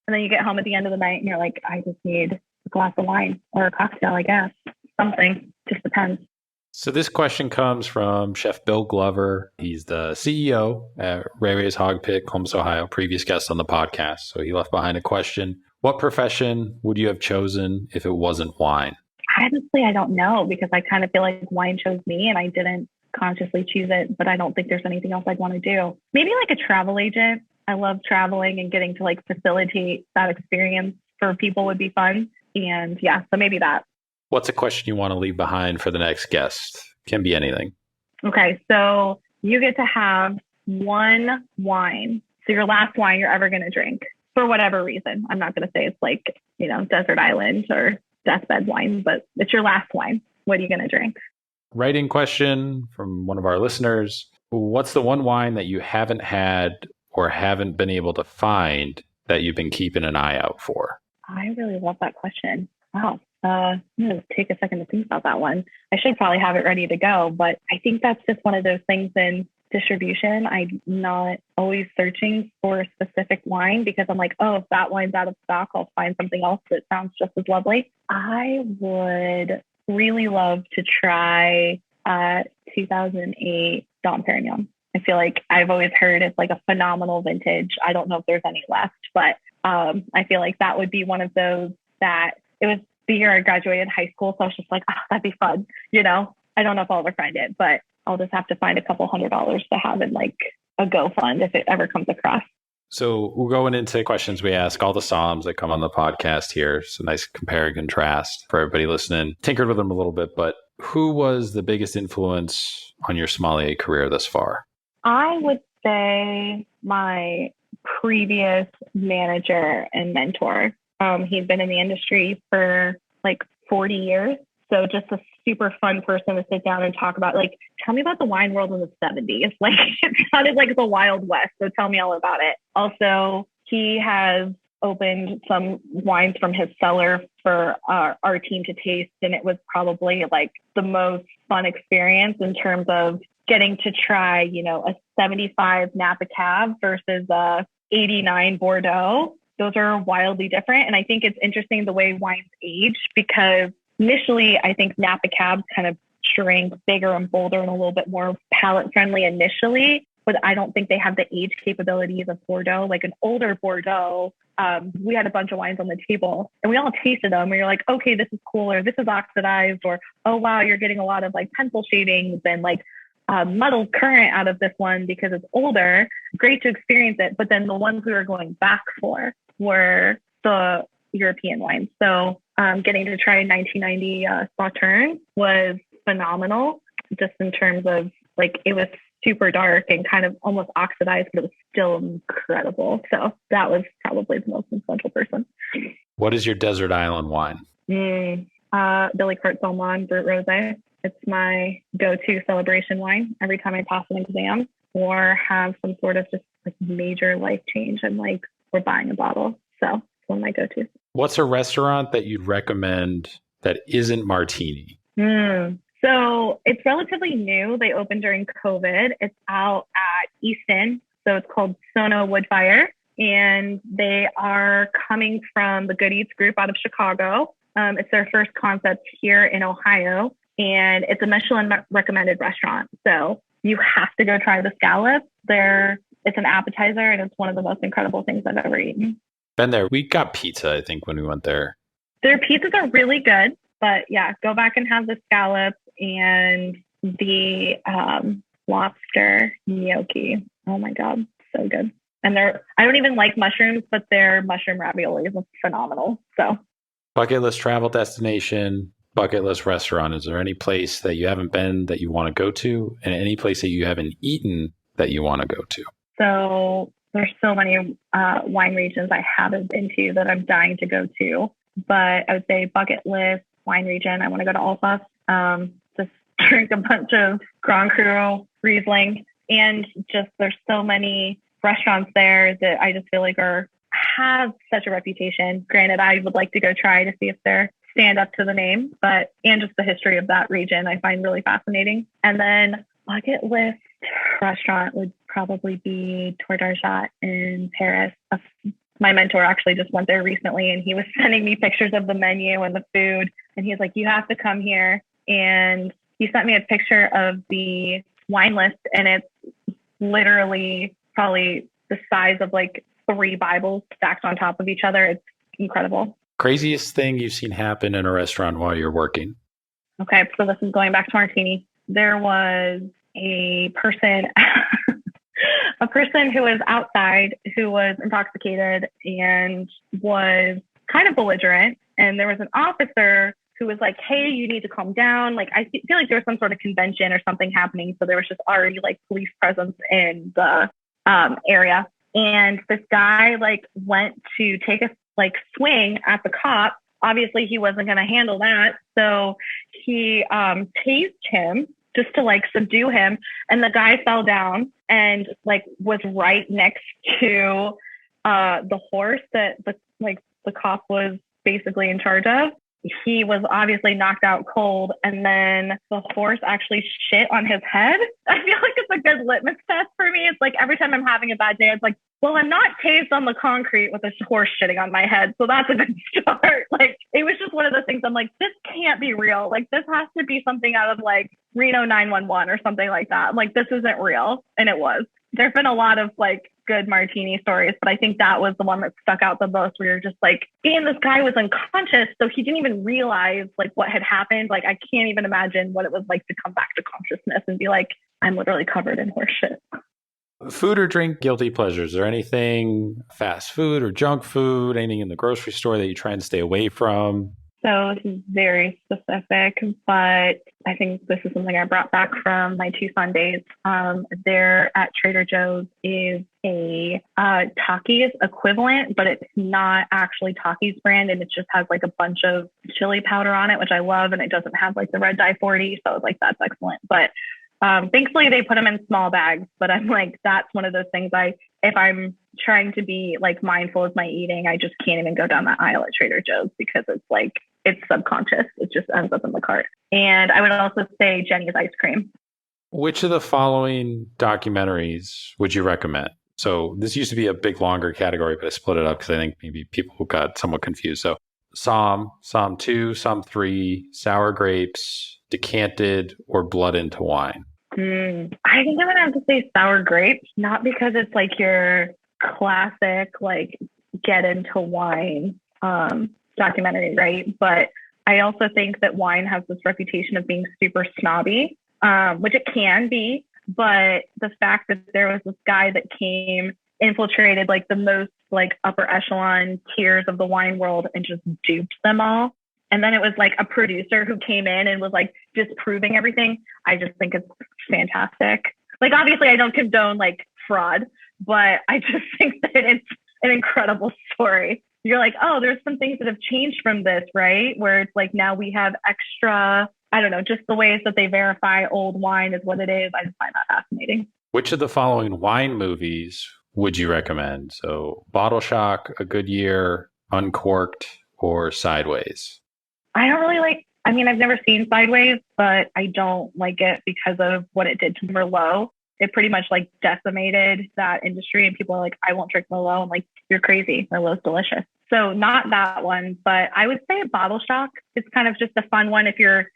And then you get home at the end of the night and you're like, I just need a glass of wine or a cocktail, I guess. Something, just depends. So this question comes from Chef Bill Glover. He's the CEO at Ray Ray's Hog Pit, Columbus, Ohio, previous guest on the podcast. So he left behind a question. What profession would you have chosen if it wasn't wine? Honestly, I don't know, because I kind of feel like wine chose me and I didn't consciously choose it, but I don't think there's anything else I'd want to do. Maybe like a travel agent. I love traveling and getting to like facilitate that experience for people would be fun. And yeah, so maybe that. What's a question you want to leave behind for the next guest? Can be anything. Okay, so you get to have one wine. So your last wine you're ever going to drink for whatever reason. I'm not going to say it's like, you know, desert island or deathbed wine, but it's your last wine. What are you going to drink? Writing question from one of our listeners. What's the one wine that you haven't had or haven't been able to find that you've been keeping an eye out for? I really love that question. Wow. I'm going to take a second to think about that one. I should probably have it ready to go, but I think that's just one of those things in distribution. I'm not always searching for a specific wine because I'm like, oh, if that wine's out of stock, I'll find something else that sounds just as lovely. I would really love to try 2008 Dom Perignon. I feel like I've always heard it's like a phenomenal vintage. I don't know if there's any left, but I feel like that would be one of those that it was the year I graduated high school. So I was just like, oh, that'd be fun. You know, I don't know if I'll ever find it, but I'll just have to find a couple $100 to have in like a Go fund if it ever comes across. So we're going into questions we ask all the somms that come on the podcast here. It's a nice compare and contrast for everybody listening. Tinkered with them a little bit, but who was the biggest influence on your sommelier career thus far? I would say my previous manager and mentor. He's been in the industry for like 40 years. So just a super fun person to sit down and talk about, like, tell me about the wine world in the 70s. Like, it sounded like the Wild West. So tell me all about it. Also, he has opened some wines from his cellar for our team to taste. And it was probably like the most fun experience in terms of getting to try, you know, a 75 Napa Cab versus a 89 Bordeaux. Those are wildly different. And I think it's interesting the way wines age, because initially, I think Napa Cabs kind of shrink bigger and bolder and a little bit more palate friendly initially, but I don't think they have the age capabilities of Bordeaux. Like an older Bordeaux, we had a bunch of wines on the table and we all tasted them. And you're like, okay, this is cooler. This is oxidized, or, oh, wow, you're getting a lot of like pencil shadings and like muddled current out of this one because it's older. Great to experience it. But then the ones we were going back for were the European wines. So getting to try 1990 Sauternes was phenomenal, just in terms of like, it was super dark and kind of almost oxidized, but it was still incredible. So that was probably the most influential person. What is your desert island wine? Billy Court Salmon Brut Rosé. It's my go-to celebration wine every time I pass an exam or have some sort of just like major life change. I'm like, we're buying a bottle. So it's one of my go-tos. What's a restaurant that you'd recommend that isn't Martini? So it's relatively new. They opened during COVID. It's out at Easton. So it's called Sono Woodfire. And they are coming from the Good Eats group out of Chicago. It's their first concept here in Ohio. And it's a Michelin recommended restaurant. So you have to go try the scallops. It's an appetizer and it's one of the most incredible things I've ever eaten. Been there. We got pizza, I think, when we went there. Their pizzas are really good. But yeah, go back and have the scallops and the lobster gnocchi. Oh my God, so good. And I don't even like mushrooms, but their mushroom ravioli is phenomenal. So bucket list travel destination, bucket list restaurant. Is there any place that you haven't been that you want to go to, and any place that you haven't eaten that you want to go to? So there's so many wine regions I haven't been to that I'm dying to go to. But I would say bucket list wine region. I want to go to Alsace, just drink a bunch of Grand Cru, Riesling, and just there's so many restaurants there that I just feel like have such a reputation. Granted, I would like to go try to see if they're stand up to the name, and just the history of that region I find really fascinating. And then bucket list restaurant would probably be Tour d'Archat in Paris. My mentor actually just went there recently and he was sending me pictures of the menu and the food. And he's like, you have to come here. And he sent me a picture of the wine list and it's literally probably the size of like 3 Bibles stacked on top of each other. It's incredible. Craziest thing you've seen happen in a restaurant while you're working? Okay, so this is going back to Martini. There was a person who was outside who was intoxicated and was kind of belligerent. And there was an officer who was like, hey, you need to calm down. Like, I feel like there was some sort of convention or something happening. So there was just already like police presence in the area. And this guy like went to take a like swing at the cop. Obviously he wasn't going to handle that. So he tased him just to like subdue him. And the guy fell down and like was right next to the horse that the cop was basically in charge of. He was obviously knocked out cold, and then the horse actually shit on his head. I feel like it's a good litmus test for me. It's like every time I'm having a bad day, it's like, well, I'm not tased on the concrete with a horse shitting on my head. So that's a good start. Like, it was just one of those things. I'm like, this can't be real. Like, this has to be something out of like Reno 911 or something like that. I'm like, this isn't real. And it was. There've been a lot of like good Martini stories, but I think that was the one that stuck out the most, where you're just like, and this guy was unconscious. So he didn't even realize like what had happened. Like, I can't even imagine what it was like to come back to consciousness and be like, I'm literally covered in horse shit. Food or drink guilty pleasures? Is there anything fast food or junk food, anything in the grocery store that you try and stay away from? So this is very specific, but I think this is something I brought back from my Tucson days. There at Trader Joe's is a Takis equivalent, but it's not actually Takis brand, and it just has like a bunch of chili powder on it, which I love, and it doesn't have like the red dye 40, so like that's excellent. But thankfully they put them in small bags, but I'm like, that's one of those things if I'm trying to be like mindful of my eating, I just can't even go down that aisle at Trader Joe's because it's like, it's subconscious. It just ends up in the cart. And I would also say Jenny's ice cream. Which of the following documentaries would you recommend? So this used to be a big, longer category, but I split it up because I think maybe people got somewhat confused. So Somm 2, Somm 3, Sour Grapes, Decanted, or Blood into Wine? I think I'm going to have to say Sour Grapes, not because it's like your classic, like get into wine documentary, right? But I also think that wine has this reputation of being super snobby, which it can be. But the fact that there was this guy that infiltrated like the most like upper echelon tiers of the wine world and just duped them all. And then it was like a producer who came in and was like disproving everything. I just think it's fantastic. Like, obviously, I don't condone like fraud, but I just think that it's an incredible story. You're like, oh, there's some things that have changed from this, right? Where it's like now we have extra, I don't know, just the ways that they verify old wine is what it is. I just find that fascinating. Which of the following wine movies would you recommend? So, Bottle Shock, A Good Year, Uncorked, or Sideways? I don't really like, I mean, I've never seen Sideways, but I don't like it because of what it did to Merlot. It pretty much like decimated that industry, and people are like, I won't drink Merlot. I'm like, you're crazy. Merlot's delicious. So not that one, but I would say Bottle Shock is kind of just a fun one if you're,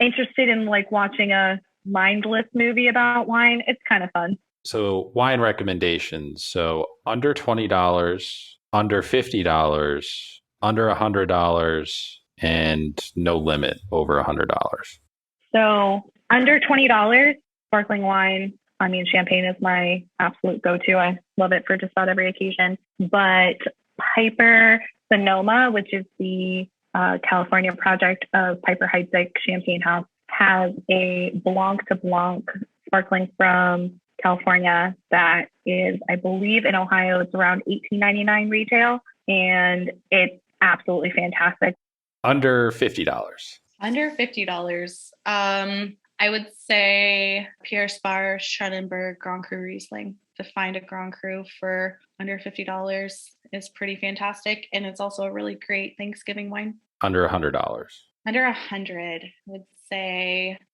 interested in like watching a mindless movie about wine. It's kind of fun. So, wine recommendations. So, under $20, under $50, under $100, and no limit over $100. So under $20, sparkling wine. I mean, champagne is my absolute go-to. I love it for just about every occasion. But Piper Sonoma, which is the California project of Piper Heidsieck Champagne House, has a Blanc de Blanc sparkling from California that is, I believe, in Ohio, it's around $18.99 retail, and it's absolutely fantastic. Under $50. Under $50. I would say Pierre Spar, Schönenberg, Grand Cru Riesling. To find a Grand Cru for under $50 is pretty fantastic. And it's also a really great Thanksgiving wine. Under $100. Under 100,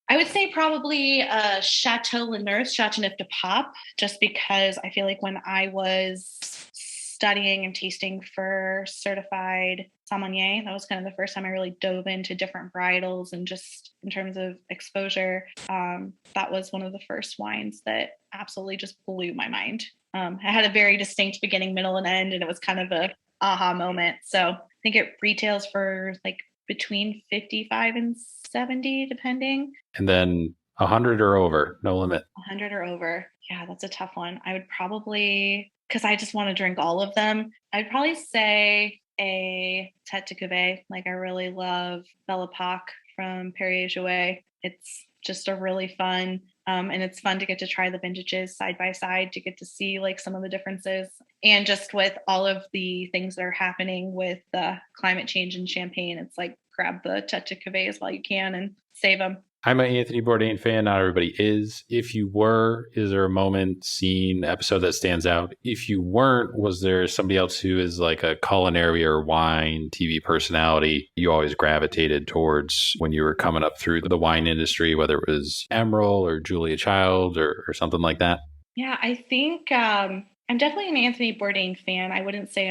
I would say probably Chateau Lenoir's Chateauneuf de Pape, just because I feel like when I was studying and tasting for certified sommelier, that was kind of the first time I really dove into different varietals, and just in terms of exposure, that was one of the first wines that absolutely just blew my mind. I had a very distinct beginning, middle, and end, and it was kind of a aha moment. So I think it retails for like between 55 and 70, depending. And then 100 or over, no limit. 100 or over. Yeah, that's a tough one. I would probably, because I just want to drink all of them, I'd probably say a Tête de Cuvée. Like, I really love Belle Epoque from Perrier Jouet. It's just a really fun, and it's fun to get to try the vintages side by side, to get to see like some of the differences. And just with all of the things that are happening with the climate change in Champagne, it's like grab the Tête de Cuvées while you can and save them. I'm an Anthony Bourdain fan. Not everybody is. If you were, is there a moment, scene, episode that stands out? If you weren't, was there somebody else who is like a culinary or wine TV personality you always gravitated towards when you were coming up through the wine industry, whether it was Emerald or Julia Child or something like that? Yeah, I think I'm definitely an Anthony Bourdain fan. I wouldn't say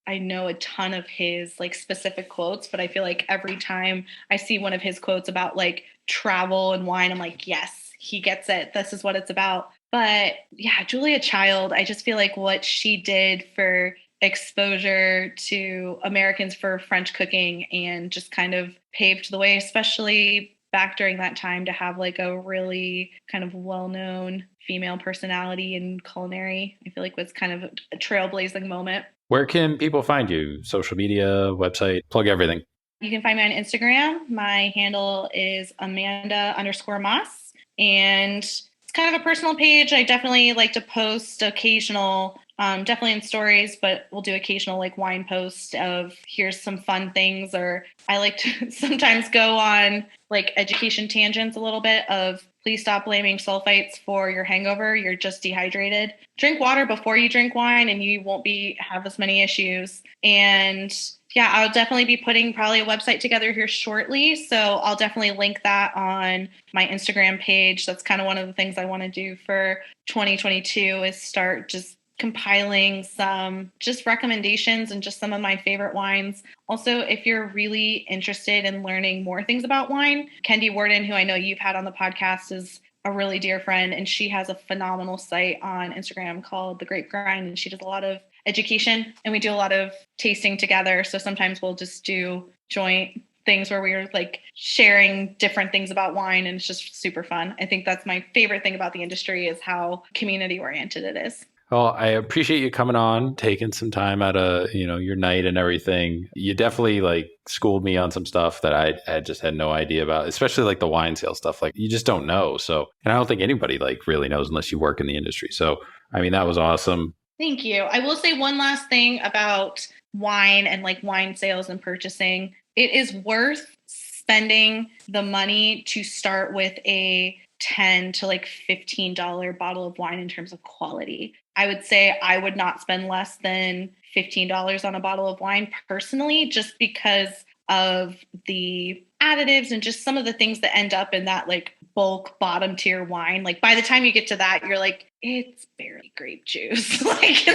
I know a ton of his like specific quotes, but I feel like every time I see one of his quotes about like travel and wine, I'm like, yes, he gets it. This is what it's about. But yeah, Julia Child, I just feel like what she did for exposure to Americans for French cooking, and just kind of paved the way, especially back during that time, to have like a really kind of well-known female personality in culinary. I feel like was kind of a trailblazing moment. Where can people find you? Social media, website, plug everything. You can find me on Instagram. My handle is Amanda_Moss. And it's kind of a personal page. I definitely like to post occasional, definitely in stories, but we'll do occasional like wine posts of here's some fun things. Or I like to sometimes go on like education tangents a little bit of please stop blaming sulfites for your hangover. You're just dehydrated. Drink water before you drink wine and you won't have as many issues. And yeah, I'll definitely be putting probably a website together here shortly. So I'll definitely link that on my Instagram page. That's kind of one of the things I want to do for 2022 is start just compiling some just recommendations and just some of my favorite wines. Also, if you're really interested in learning more things about wine, Kendi Warden, who I know you've had on the podcast, is a really dear friend, and she has a phenomenal site on Instagram called The Grape Grind, and she does a lot of education, and we do a lot of tasting together. So sometimes we'll just do joint things where we're like sharing different things about wine, and it's just super fun. I think that's my favorite thing about the industry is how community oriented it is. Well, I appreciate you coming on, taking some time out of, your night and everything. You definitely like schooled me on some stuff that I just had no idea about, especially like the wine sale stuff. Like you just don't know. So, and I don't think anybody like really knows unless you work in the industry. So, I mean, that was awesome. Thank you. I will say one last thing about wine and like wine sales and purchasing. It is worth spending the money to start with a $10 to like $15 bottle of wine in terms of quality. I would say I would not spend less than $15 on a bottle of wine personally, just because of the additives and just some of the things that end up in that like bulk bottom tier wine. Like by the time you get to that, you're like, it's barely grape juice. Like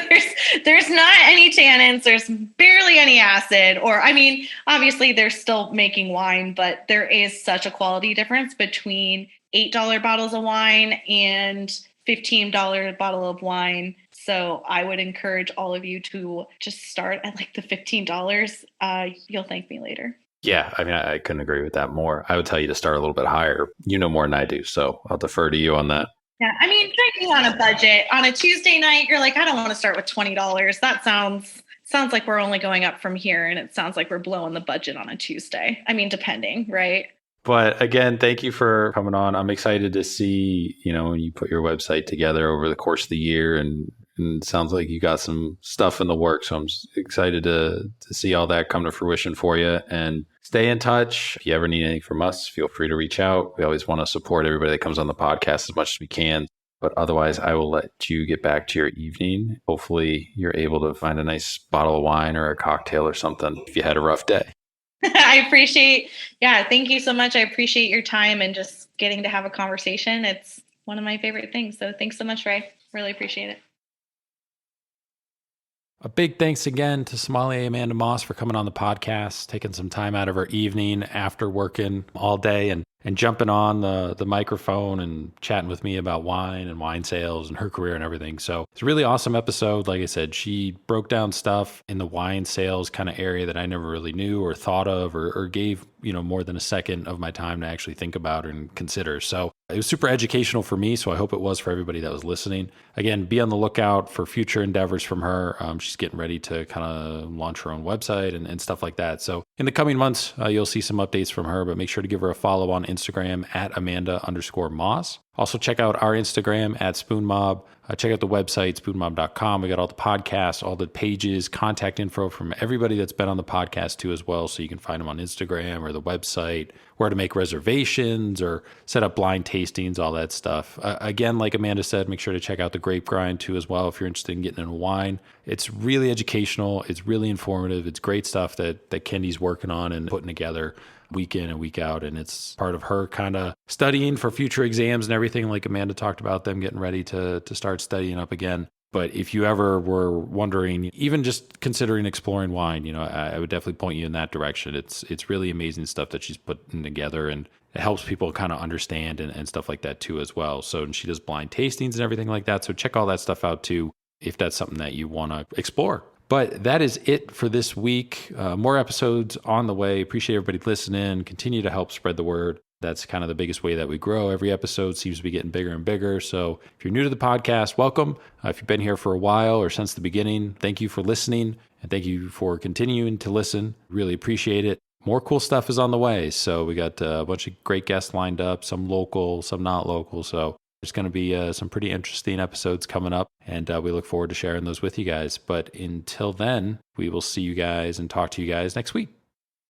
there's not any tannins, there's barely any acid, or I mean, obviously they're still making wine, but there is such a quality difference between $8 bottles of wine and $15 bottle of wine. So I would encourage all of you to just start at like the $15. You'll thank me later. Yeah, I mean, I couldn't agree with that more. I would tell you to start a little bit higher. You know more than I do, so I'll defer to you on that. Yeah, I mean, drinking on a budget on a Tuesday night, you're like, I don't want to start with $20. That sounds like we're only going up from here, and it sounds like we're blowing the budget on a Tuesday. I mean, depending, right? But again, thank you for coming on. I'm excited to see, when you put your website together over the course of the year, and it sounds like you got some stuff in the works. So I'm excited to see all that come to fruition for you, and stay in touch. If you ever need anything from us, feel free to reach out. We always want to support everybody that comes on the podcast as much as we can. But otherwise, I will let you get back to your evening. Hopefully you're able to find a nice bottle of wine or a cocktail or something if you had a rough day. Thank you so much. I appreciate your time and just getting to have a conversation. It's one of my favorite things. So thanks so much, Ray. Really appreciate it. A big thanks again to Sommelier Amanda Moss for coming on the podcast, taking some time out of her evening after working all day and jumping on the microphone and chatting with me about wine and wine sales and her career and everything. So it's a really awesome episode. Like I said, she broke down stuff in the wine sales kind of area that I never really knew or thought of or gave, more than a second of my time to actually think about and consider. So it was super educational for me. So I hope it was for everybody that was listening. Again, be on the lookout for future endeavors from her. She's getting ready to kind of launch her own website and stuff like that. So in the coming months, you'll see some updates from her, but make sure to give her a follow on Instagram at Amanda_Moss. Also check out our Instagram at SpoonMob. Check out the website, spoonmob.com. We got all the podcasts, all the pages, contact info from everybody that's been on the podcast too as well. So you can find them on Instagram or the website, where to make reservations or set up blind tastings, all that stuff. Again, like Amanda said, make sure to check out the Grape Grind too as well if you're interested in getting into wine. It's really educational. It's really informative. It's great stuff that Kendi's working on and putting together week in and week out. And it's part of her kind of studying for future exams and everything, like Amanda talked about them getting ready to start studying up again. But if you ever were wondering, even just considering exploring wine, I would definitely point you in that direction. It's really amazing stuff that she's putting together, and it helps people kind of understand and stuff like that too as well. So and she does blind tastings and everything like that. So check all that stuff out too, if that's something that you want to explore. But that is it for this week. More episodes on the way. Appreciate everybody listening. Continue to help spread the word. That's kind of the biggest way that we grow. Every episode seems to be getting bigger and bigger. So if you're new to the podcast, welcome. If you've been here for a while or since the beginning, thank you for listening. And thank you for continuing to listen. Really appreciate it. More cool stuff is on the way. So we got a bunch of great guests lined up, some local, some not local. So there's going to be some pretty interesting episodes coming up, and we look forward to sharing those with you guys. But until then, we will see you guys and talk to you guys next week.